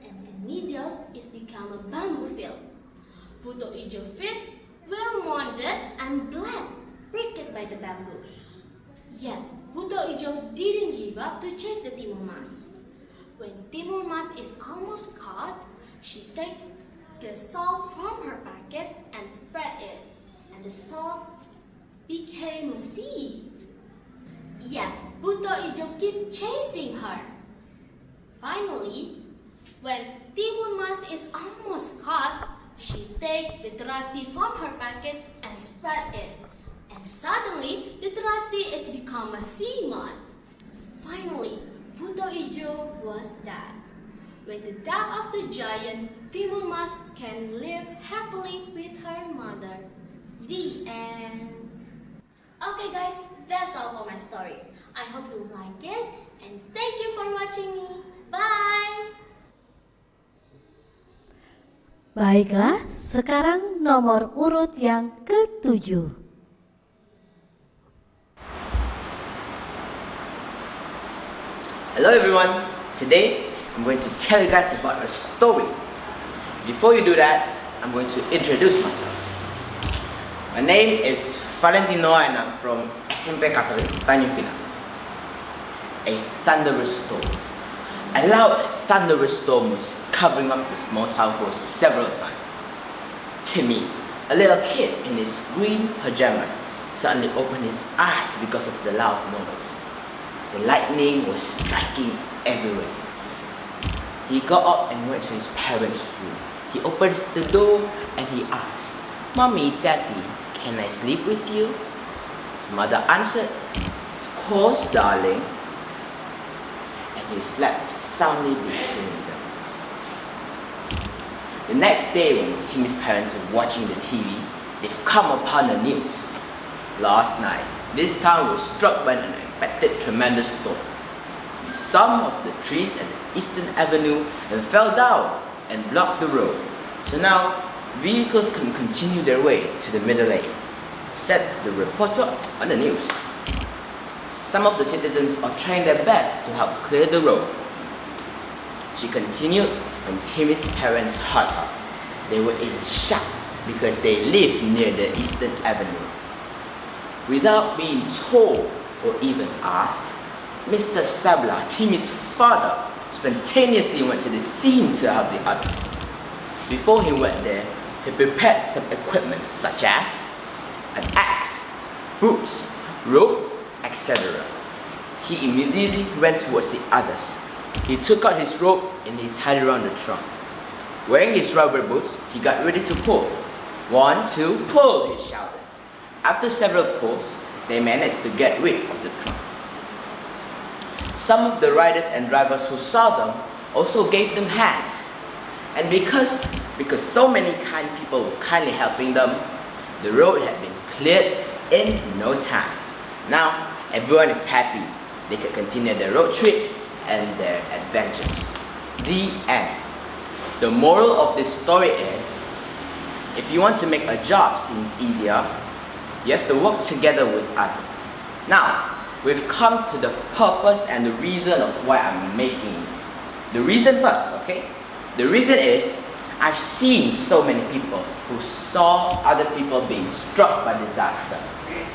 [SPEAKER 10] And the needles become a bamboo field. Buto Ijo feet were wounded and blood pricked by the bamboos. Yet, Buto Ijo didn't give up to chase the Timurman. When Timurman is almost caught, she takes the salt from her packet and spread it, and the salt became a sea. Yet, Buto Ijo keep chasing her. Finally, when Timurman is almost caught, she takes the terasi from her packets and spread it. And suddenly, the terasi has become a sea mud. Finally, Buto Ijo was dead. With the death of the giant, Timurman can live happily with her mother. The end. Okay guys, that's all for my story. I hope you like it and thank you for watching me. Bye!
[SPEAKER 2] Baiklah, sekarang nomor urut yang ke-7.
[SPEAKER 11] Hello everyone, today I'm going to tell you guys about a story. Before you do that, I'm going to introduce myself. My name is Valentino and I'm from SMP Katolik, Tanjung Pinang. A thunderous storm. A loud thunderous storm was covering up the small town for several times. Timmy, a little kid in his green pajamas, suddenly opened his eyes because of the loud noise. The lightning was striking everywhere. He got up and went to his parents' room. He opens the door and he asked, "Mommy, Daddy, can I sleep with you?" His mother answered, "Of course, darling." And he slept soundly between them. The next day, when Timmy's parents were watching the TV, they've come upon the news. Last night, this town was struck by an unexpected tremendous storm. Some of the trees at the Eastern Avenue fell down and blocked the road. So now, vehicles can continue their way to the middle lane, said the reporter on the news. Some of the citizens are trying their best to help clear the road. She continued when Timmy's parents heard her. They were in shock because they lived near the Eastern Avenue. Without being told or even asked, Mr. Stabler, Timmy's father, spontaneously went to the scene to help the others. Before he went there, he prepared some equipment such as an axe, boots, rope, etc. He immediately ran towards the others. He took out his rope and he tied it around the trunk. Wearing his rubber boots, he got ready to pull. 1, 2, pull, he shouted. After several pulls, they managed to get rid of the trunk. Some of the riders and drivers who saw them also gave them hands. And because so many kind people were kindly helping them, the road had been cleared in no time. Now, everyone is happy. They could continue their road trips and their adventures. The end. The moral of this story is, if you want to make a job seems easier, you have to work together with others. Now, we've come to the purpose and the reason of why I'm making this. The reason first, okay? The reason is, I've seen so many people who saw other people being struck by disaster,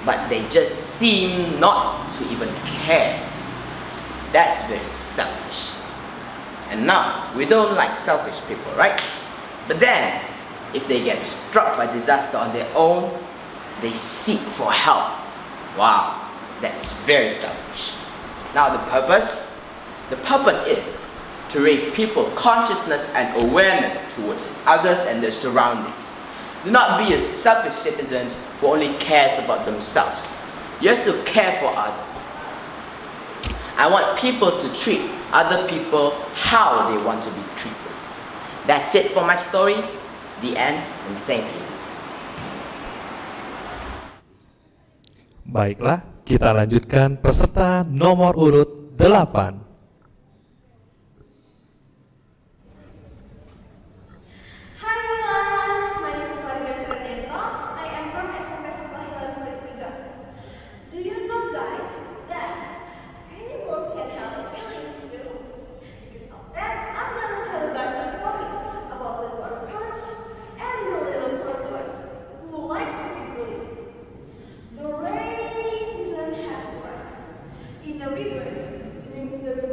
[SPEAKER 11] but they just seem not to even care. That's very selfish. And now, we don't like selfish people, right? But then, if they get struck by disaster on their own, they seek for help. Wow, that's very selfish. Now the purpose is to raise people's consciousness and awareness towards others and their surroundings. Do not be a selfish citizen who only cares about themselves. You have to care for others. I want people to treat other people how they want to be treated. That's it for my story. The end, and thank you.
[SPEAKER 1] Baiklah, kita lanjutkan peserta nomor urut 8.
[SPEAKER 12] In the river, the name is the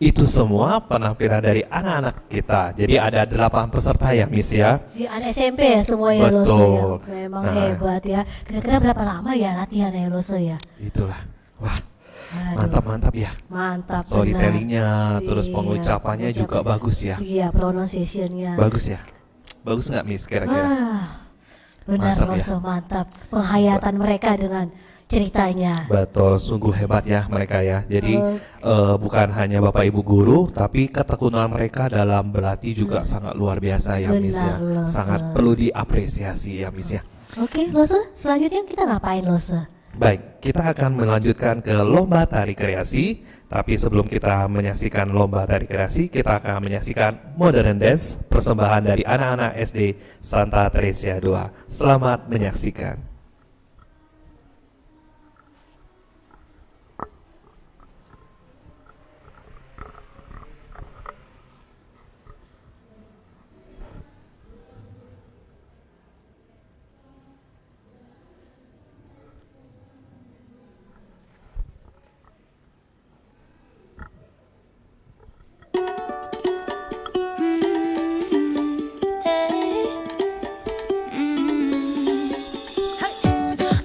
[SPEAKER 1] itu semua penampilan dari anak-anak kita. Jadi ada 8 peserta ya Miss ya.
[SPEAKER 2] Di anak SMP ya semua ya Lose ya.
[SPEAKER 1] Betul.
[SPEAKER 2] Memang
[SPEAKER 1] Nah.
[SPEAKER 2] hebat ya. Kira-kira berapa lama ya latihan ya Lose ya?
[SPEAKER 1] Itulah. Wah,
[SPEAKER 2] Aduh,
[SPEAKER 1] mantap ya.
[SPEAKER 2] Mantap.
[SPEAKER 1] Storytellingnya,
[SPEAKER 2] benar.
[SPEAKER 1] terus
[SPEAKER 2] Iya,
[SPEAKER 1] pengucapannya juga bagus ya.
[SPEAKER 2] Iya, pronunciation-nya.
[SPEAKER 1] Bagus ya. Bagus nggak Miss kira-kira?
[SPEAKER 2] Benar
[SPEAKER 1] Mantap ya.
[SPEAKER 2] Lose, mantap. Penghayatan mereka dengan ceritanya.
[SPEAKER 1] Betul, sungguh hebat ya mereka ya. Jadi bukan hanya Bapak Ibu guru, tapi ketekunan mereka dalam berlatih juga sangat luar biasa ya Miss ya.
[SPEAKER 2] Benar, Lose.
[SPEAKER 1] Sangat perlu diapresiasi ya Miss ya.
[SPEAKER 2] Oke, Lose, selanjutnya kita ngapain Lose?
[SPEAKER 1] Baik, kita akan melanjutkan ke lomba tari kreasi. Tapi sebelum kita menyaksikan lomba tari kreasi, kita akan menyaksikan modern dance persembahan dari anak-anak SD Santa Teresa 2. Selamat menyaksikan.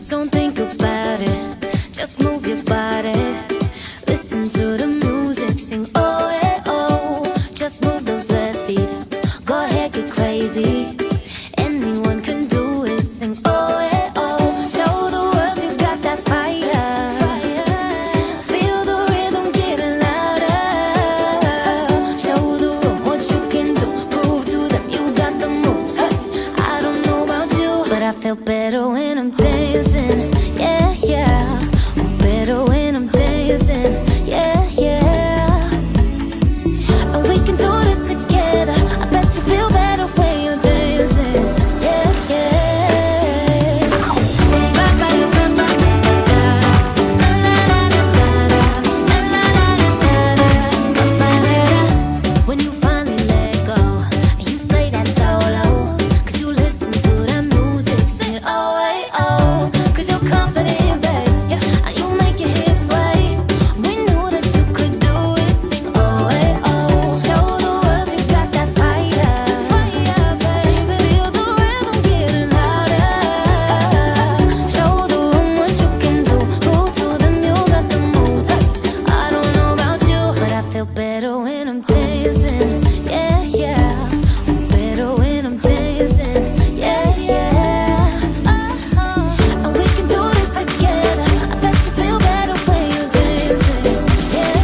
[SPEAKER 12] Don't think about it, just move your body. Listen to the music, sing oh eh oh. Just move those left feet, go ahead get crazy. Anyone can do it, sing oh eh oh. Show the world you got that fire. Feel the rhythm getting louder. Show the room what you can do, prove to them you got the moves. Hey, I don't know about you, but I feel better when I'm dancing. Yeah, yeah. I'm better when I'm dancing. Yeah, yeah. And we can do this together. I bet you feel better when you're dancing. Yeah, yeah. When you finally let go and you say that solo, 'cause you listen to that music, sing oh hey oh, 'cause you're confident, babe. Yeah, you make your hips sway. We knew that you could do it, sing oh hey oh. Show the world you got that fire, baby. Feel the rhythm getting louder. Show the room what you can do, prove to them you got the moves. Hey, I don't know about you, but I feel better when I'm dancing. Yeah, yeah. I'm better when I'm dancing. Yeah, yeah. And we can do this together. I bet you feel better when you're dancing. Yeah,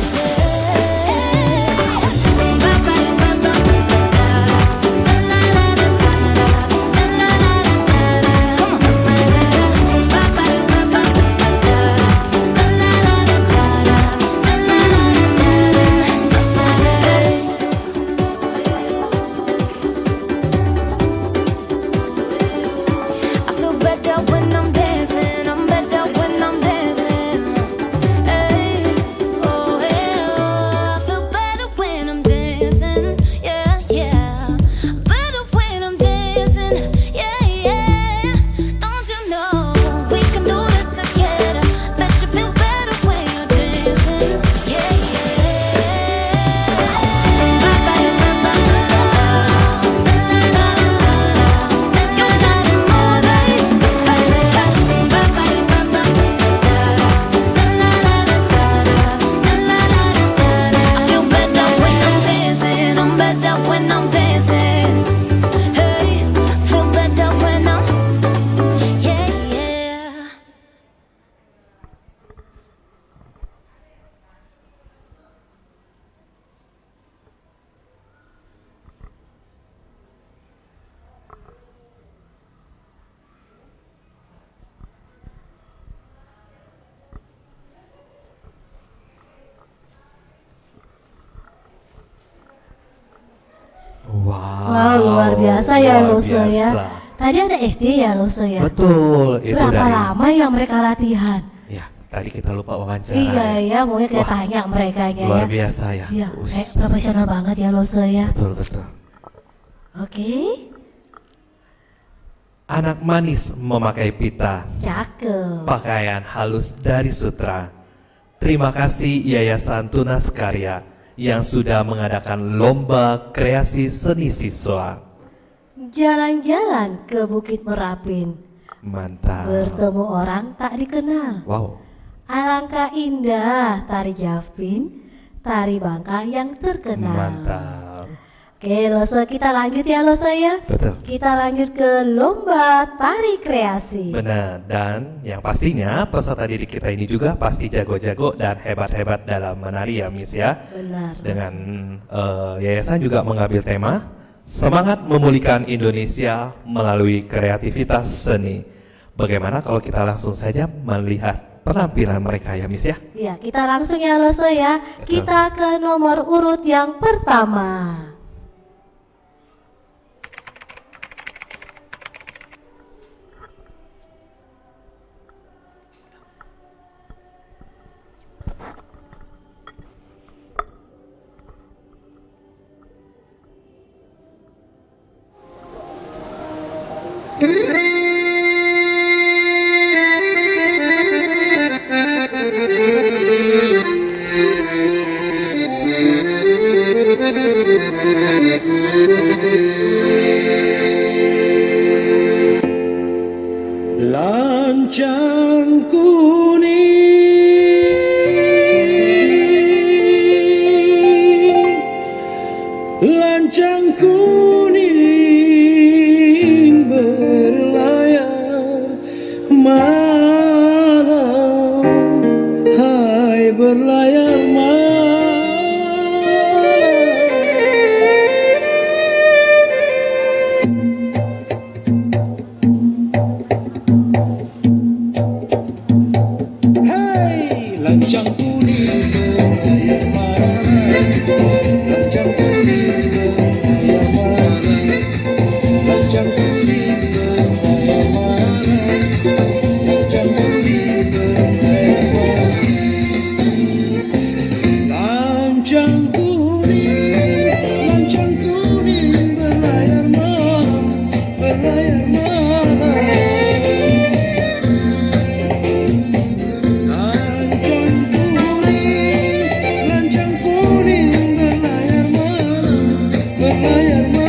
[SPEAKER 12] I feel better when I'm dancing. I'm better when I'm dancing. Hey, oh yeah. I feel better when I'm dancing. Yeah, yeah. Better when I'm dancing. Yeah, yeah. Don't you know we can do this together? Bet you feel better when you're dancing. Yeah, I feel better when I'm dancing. I'm better when I'm dancing. Hey, feel better when I'm, yeah, yeah.
[SPEAKER 2] Wow, luar biasa ya
[SPEAKER 1] luar
[SPEAKER 2] Lose ya.
[SPEAKER 1] biasa.
[SPEAKER 2] Tadi ada SD ya Lose ya.
[SPEAKER 1] Betul, itu
[SPEAKER 2] Berapa
[SPEAKER 1] dari.
[SPEAKER 2] lama ya mereka latihan?
[SPEAKER 1] Ya, tadi kita lupa wawancara.
[SPEAKER 2] Iya ya, mungkin kita
[SPEAKER 1] Wah,
[SPEAKER 2] tanya mereka ya.
[SPEAKER 1] luar biasa ya.
[SPEAKER 2] Iya,
[SPEAKER 1] Us.
[SPEAKER 2] profesional banget ya Lose ya.
[SPEAKER 1] Betul, betul.
[SPEAKER 2] Oke,
[SPEAKER 1] Anak manis memakai pita,
[SPEAKER 2] cakep.
[SPEAKER 1] pakaian halus dari sutra. Terima kasih Yayasan Tunas Karya yang sudah mengadakan Lomba Kreasi Seni Siswa.
[SPEAKER 2] Jalan-jalan ke Bukit Merapin,
[SPEAKER 1] Mantap.
[SPEAKER 2] bertemu orang tak dikenal.
[SPEAKER 1] Wow.
[SPEAKER 2] Alangkah indah tari Javin, tari Bangka yang terkenal.
[SPEAKER 1] Mantap.
[SPEAKER 2] Oke, Loso, kita lanjut ya Loso ya.
[SPEAKER 1] Betul.
[SPEAKER 2] Kita lanjut ke lomba tari kreasi.
[SPEAKER 1] Benar, dan yang pastinya peserta didik kita ini juga pasti jago-jago dan hebat-hebat dalam menari ya Miss ya.
[SPEAKER 2] Benar.
[SPEAKER 1] Dengan yayasan juga mengambil tema semangat memulihkan Indonesia melalui kreativitas seni. Bagaimana kalau kita langsung saja melihat penampilan mereka ya Miss ya?
[SPEAKER 2] Ya, kita langsung ya Loso ya. Kita ke nomor urut yang pertama.
[SPEAKER 13] Lancang kuning, lancang kuning berlayar malam, hai berlayar malam. Lancang kuning berlayar malam, lancang kuning berlayar malam, lancang kuning berlayar malam, lancang kuning berlayar malam, lancang kuning berlayar malam, berlayar malam.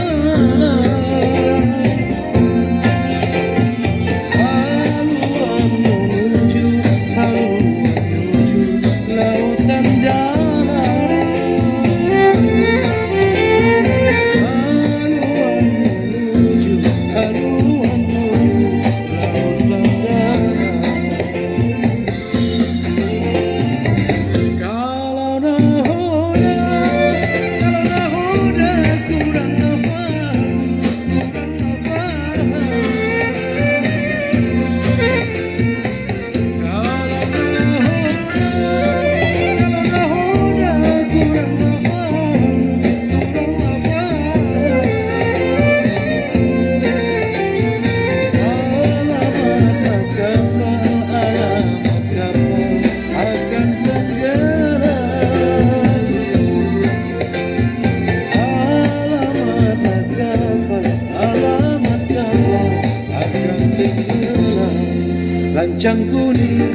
[SPEAKER 13] Lancang kuning,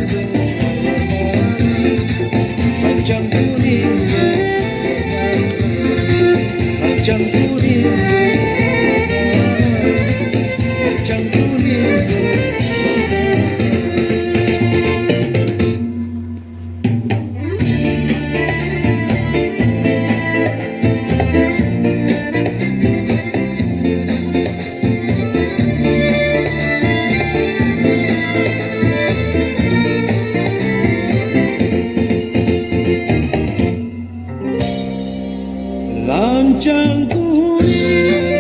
[SPEAKER 13] lancang kuning, lancang kuning, lancang kuning. Lancang kuning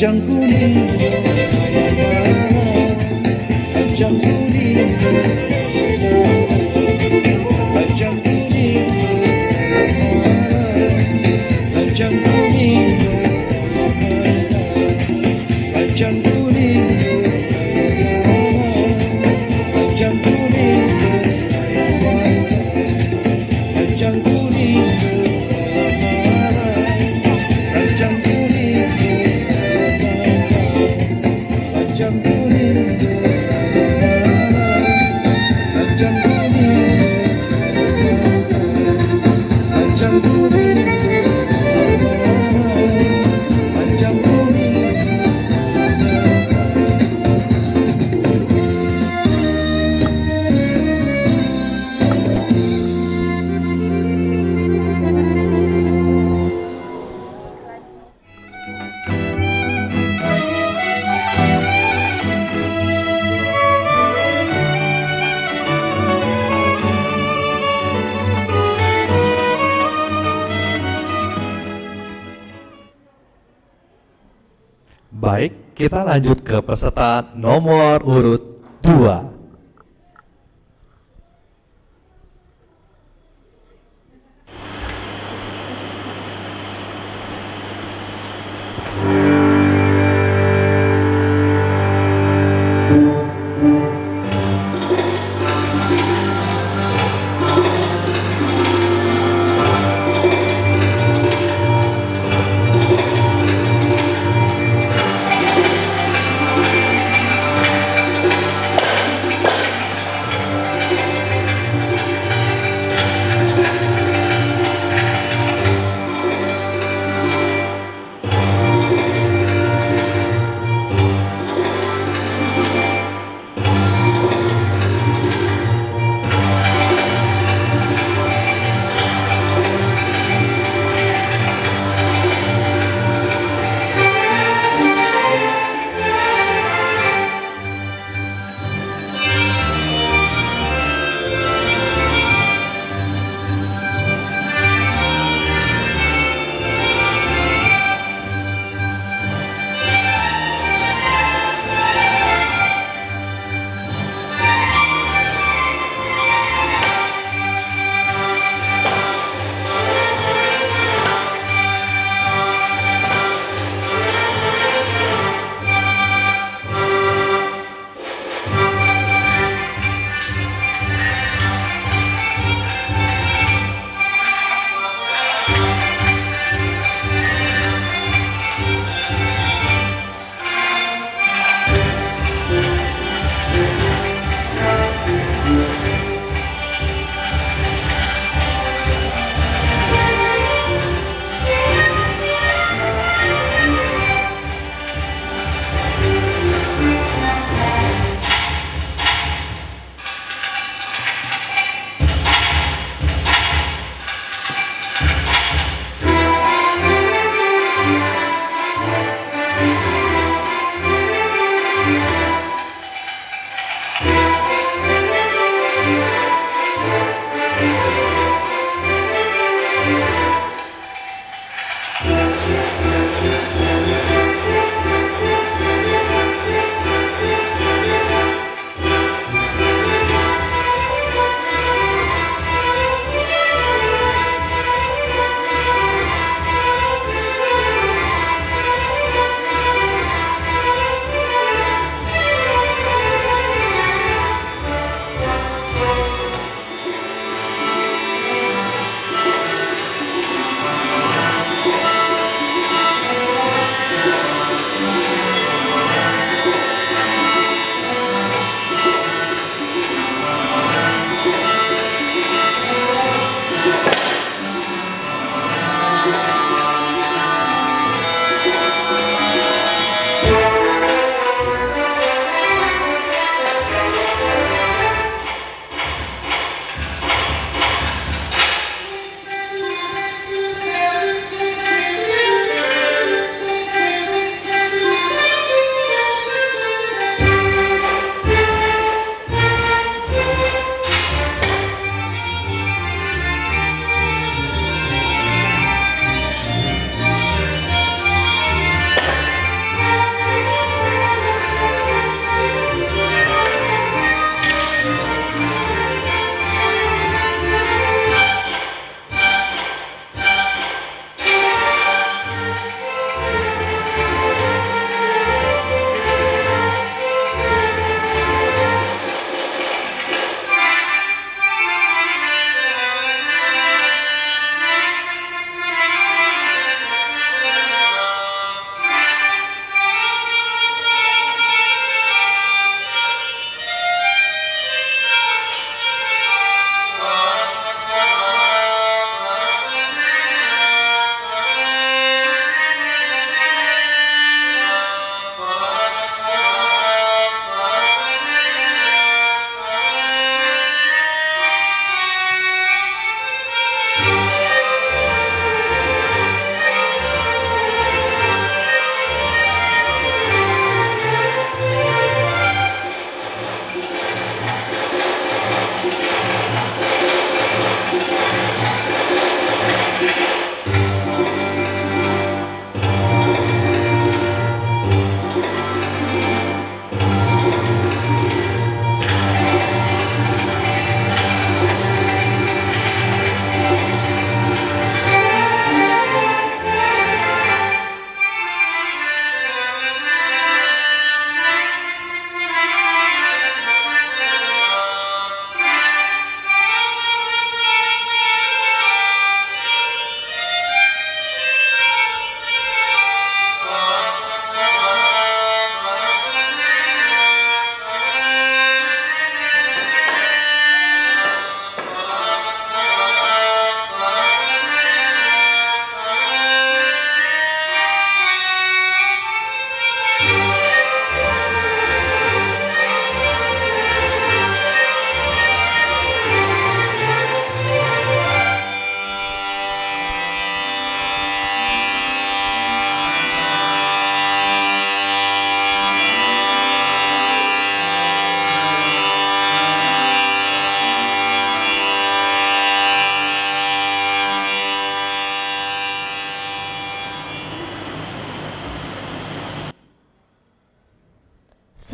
[SPEAKER 13] lancang kuning lancang kuning lancang kuning lancang kuning lancang kuning lancang kuning lancang kuning lancang kuning lancang kuning lancang kuning lancang kuning lancang kuning.
[SPEAKER 1] Baik, kita lanjut ke peserta nomor urut 2.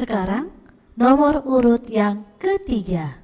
[SPEAKER 2] Sekarang nomor urut yang ketiga.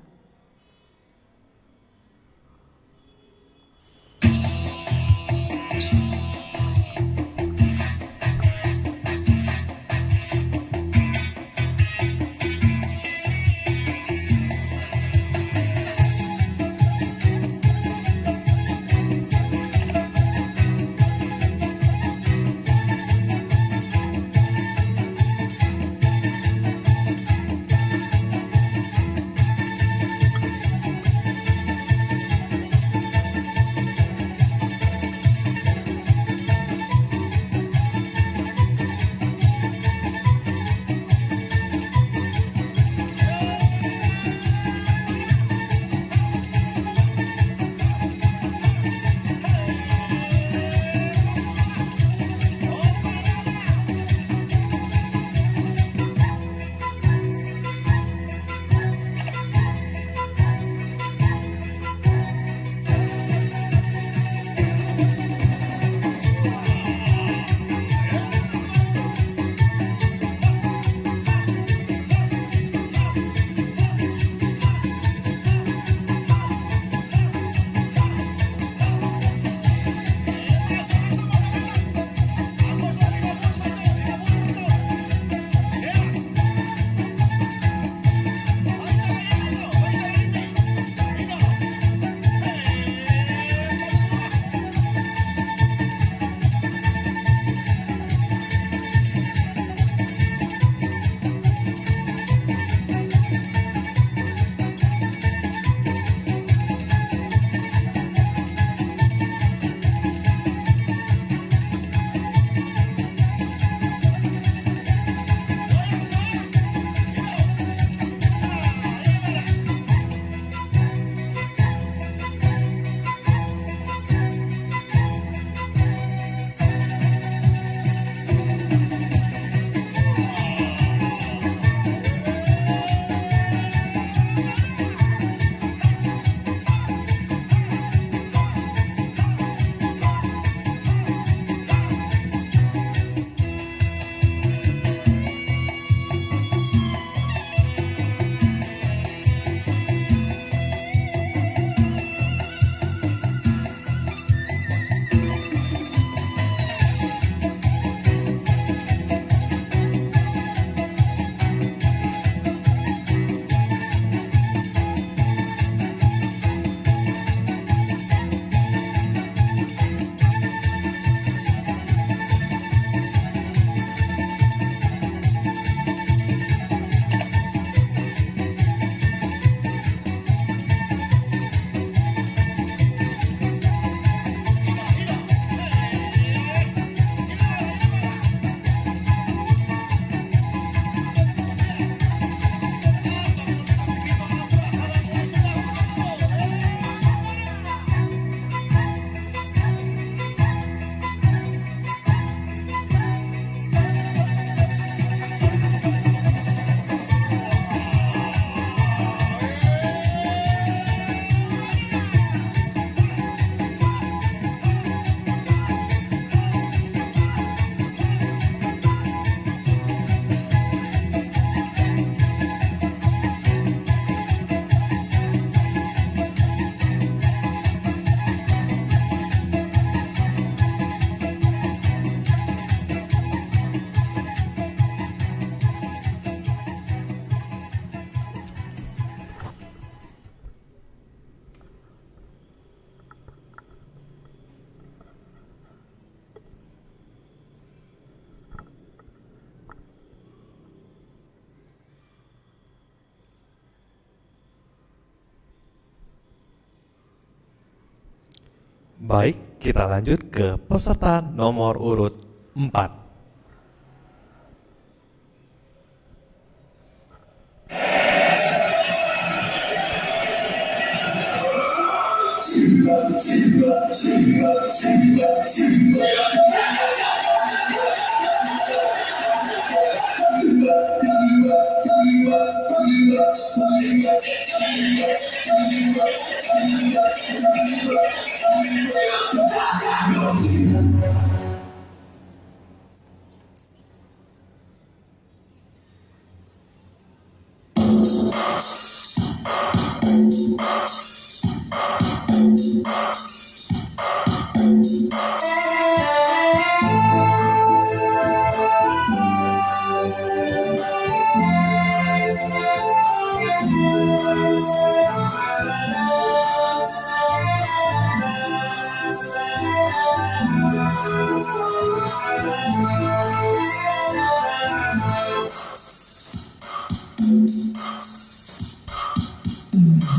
[SPEAKER 1] Baik, kita lanjut ke peserta nomor urut 4.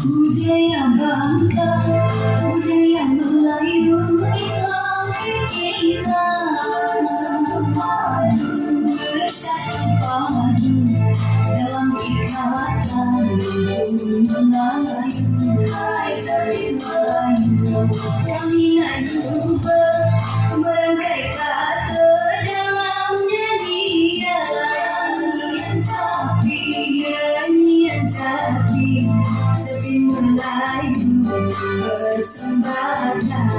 [SPEAKER 12] Budaya Bangka, budaya Melayu, Islam, sempadu bersatu padu dalam ikatan Melayu, hai dari Melayu, kami Melayu berangkai kata dalam nyanyian sapi, nyanyian sapi. Melayu bersembahyang.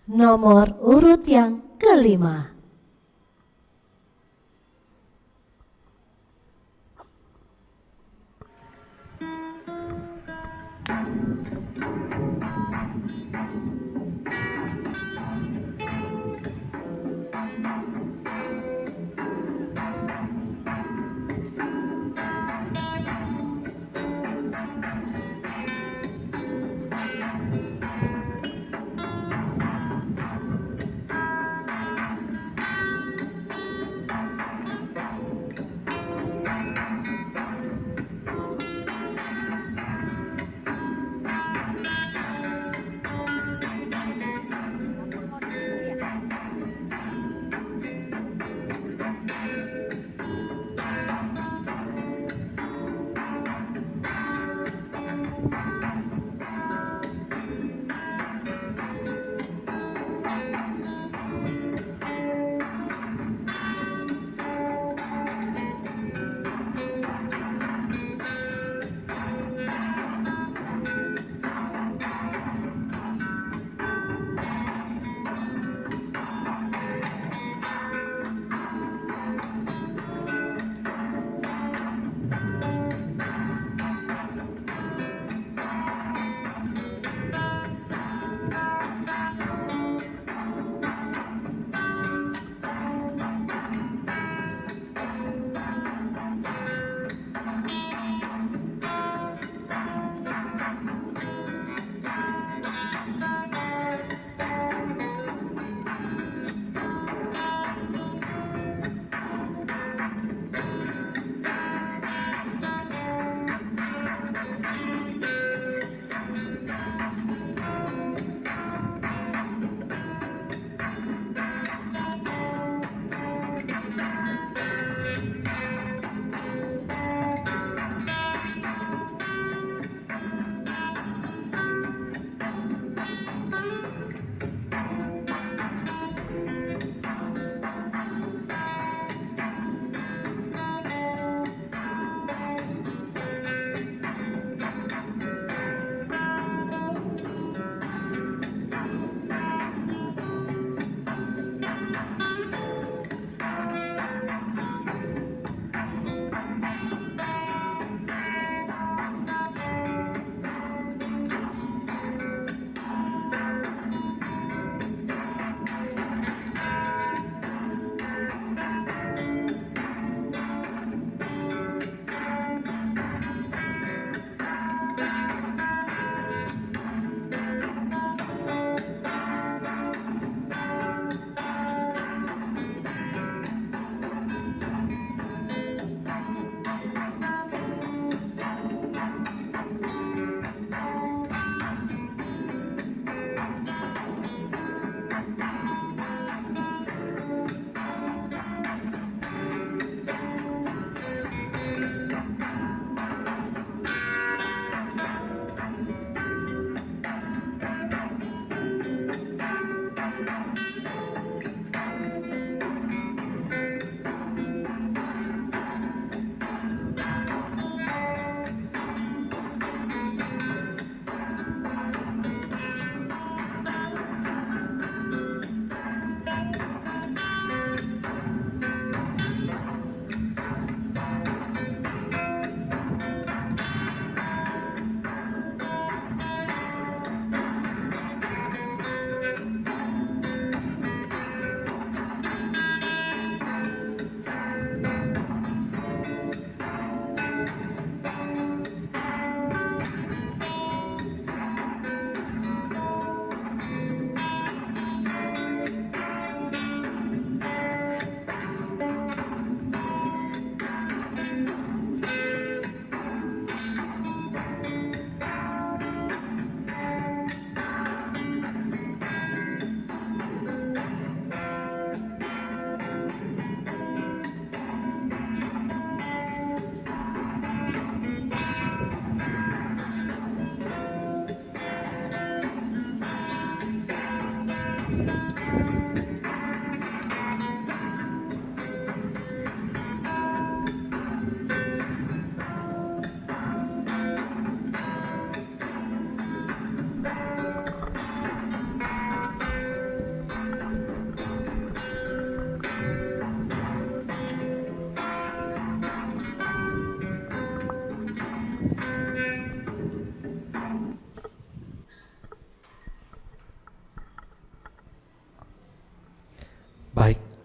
[SPEAKER 2] Nomor urut yang kelima.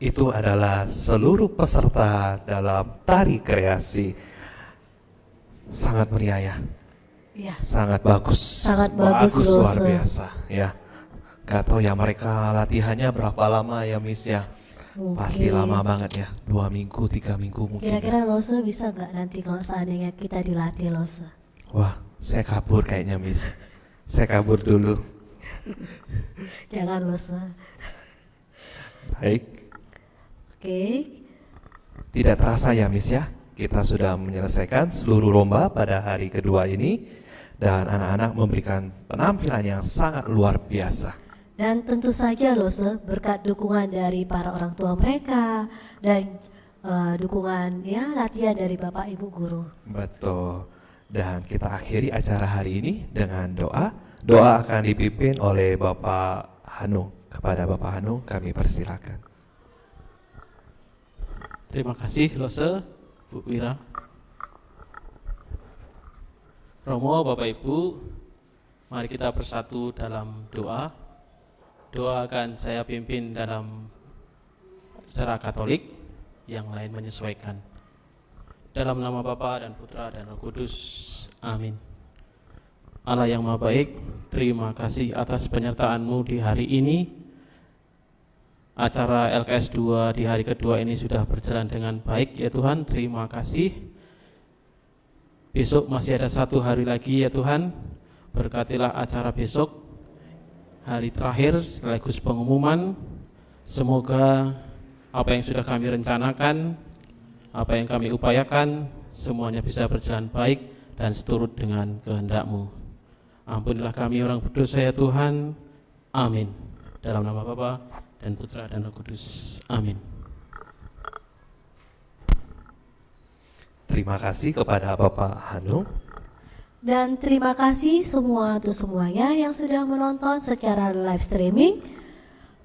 [SPEAKER 1] itu adalah seluruh peserta dalam tari kreasi. Sangat meriah ya.
[SPEAKER 2] Ya.
[SPEAKER 1] Sangat bagus.
[SPEAKER 2] Sangat bagus,
[SPEAKER 1] luar
[SPEAKER 2] Lose.
[SPEAKER 1] biasa ya. Gak tahu ya mereka latihannya berapa lama ya Miss ya. Pasti lama banget ya, 2 minggu, 3 minggu mungkin.
[SPEAKER 2] Kira-kira Lose bisa nggak nanti kalau seandainya kita dilatih Lose?
[SPEAKER 1] Wah, saya kabur kayaknya Miss. Saya kabur dulu.
[SPEAKER 2] Jangan Lose.
[SPEAKER 1] Baik.
[SPEAKER 2] Oke.
[SPEAKER 1] Tidak terasa ya Miss ya, kita sudah menyelesaikan seluruh lomba pada hari kedua ini. Dan anak-anak memberikan penampilan yang sangat luar biasa.
[SPEAKER 2] Dan tentu saja Lose, berkat dukungan dari para orang tua mereka dan dukungan ya latihan dari Bapak Ibu guru.
[SPEAKER 1] Betul. Dan kita akhiri acara hari ini dengan doa. Doa akan dipimpin oleh Bapak Hanu. Kepada Bapak Hanu kami persilakan.
[SPEAKER 3] Terima kasih Lose, Bu Wira. Romo, Bapak Ibu, mari kita bersatu dalam doa. Doa akan saya pimpin dalam cara Katolik, yang lain menyesuaikan. Dalam nama Bapa dan Putra dan Roh Kudus, amin. Allah yang Maha Baik, terima kasih atas penyertaan-Mu di hari ini. Acara LKS2 di hari kedua ini sudah berjalan dengan baik ya Tuhan, terima kasih. Besok masih ada 1 hari lagi ya Tuhan, berkatilah acara besok, hari terakhir sekaligus pengumuman. Semoga apa yang sudah kami rencanakan, apa yang kami upayakan, semuanya bisa berjalan baik dan seturut dengan kehendak-Mu. Ampunilah kami orang berdosa ya Tuhan, amin. Dalam nama Bapa dan Putra dan Roh Kudus, amin.
[SPEAKER 1] Terima kasih kepada Bapak Hanu.
[SPEAKER 2] Dan terima kasih semua untuk semuanya yang sudah menonton secara live streaming.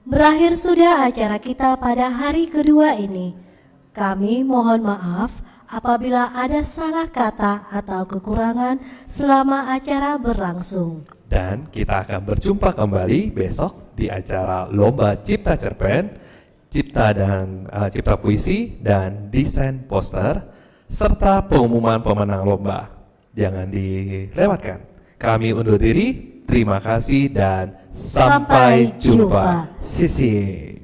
[SPEAKER 2] Berakhir sudah acara kita pada hari kedua ini. Kami mohon maaf apabila ada salah kata atau kekurangan selama acara berlangsung.
[SPEAKER 1] Dan kita akan berjumpa kembali besok di acara Lomba Cipta Cerpen, Cipta Puisi, dan Desain Poster, serta pengumuman pemenang lomba. Jangan dilewatkan. Kami undur diri, terima kasih dan sampai jumpa. Sisi.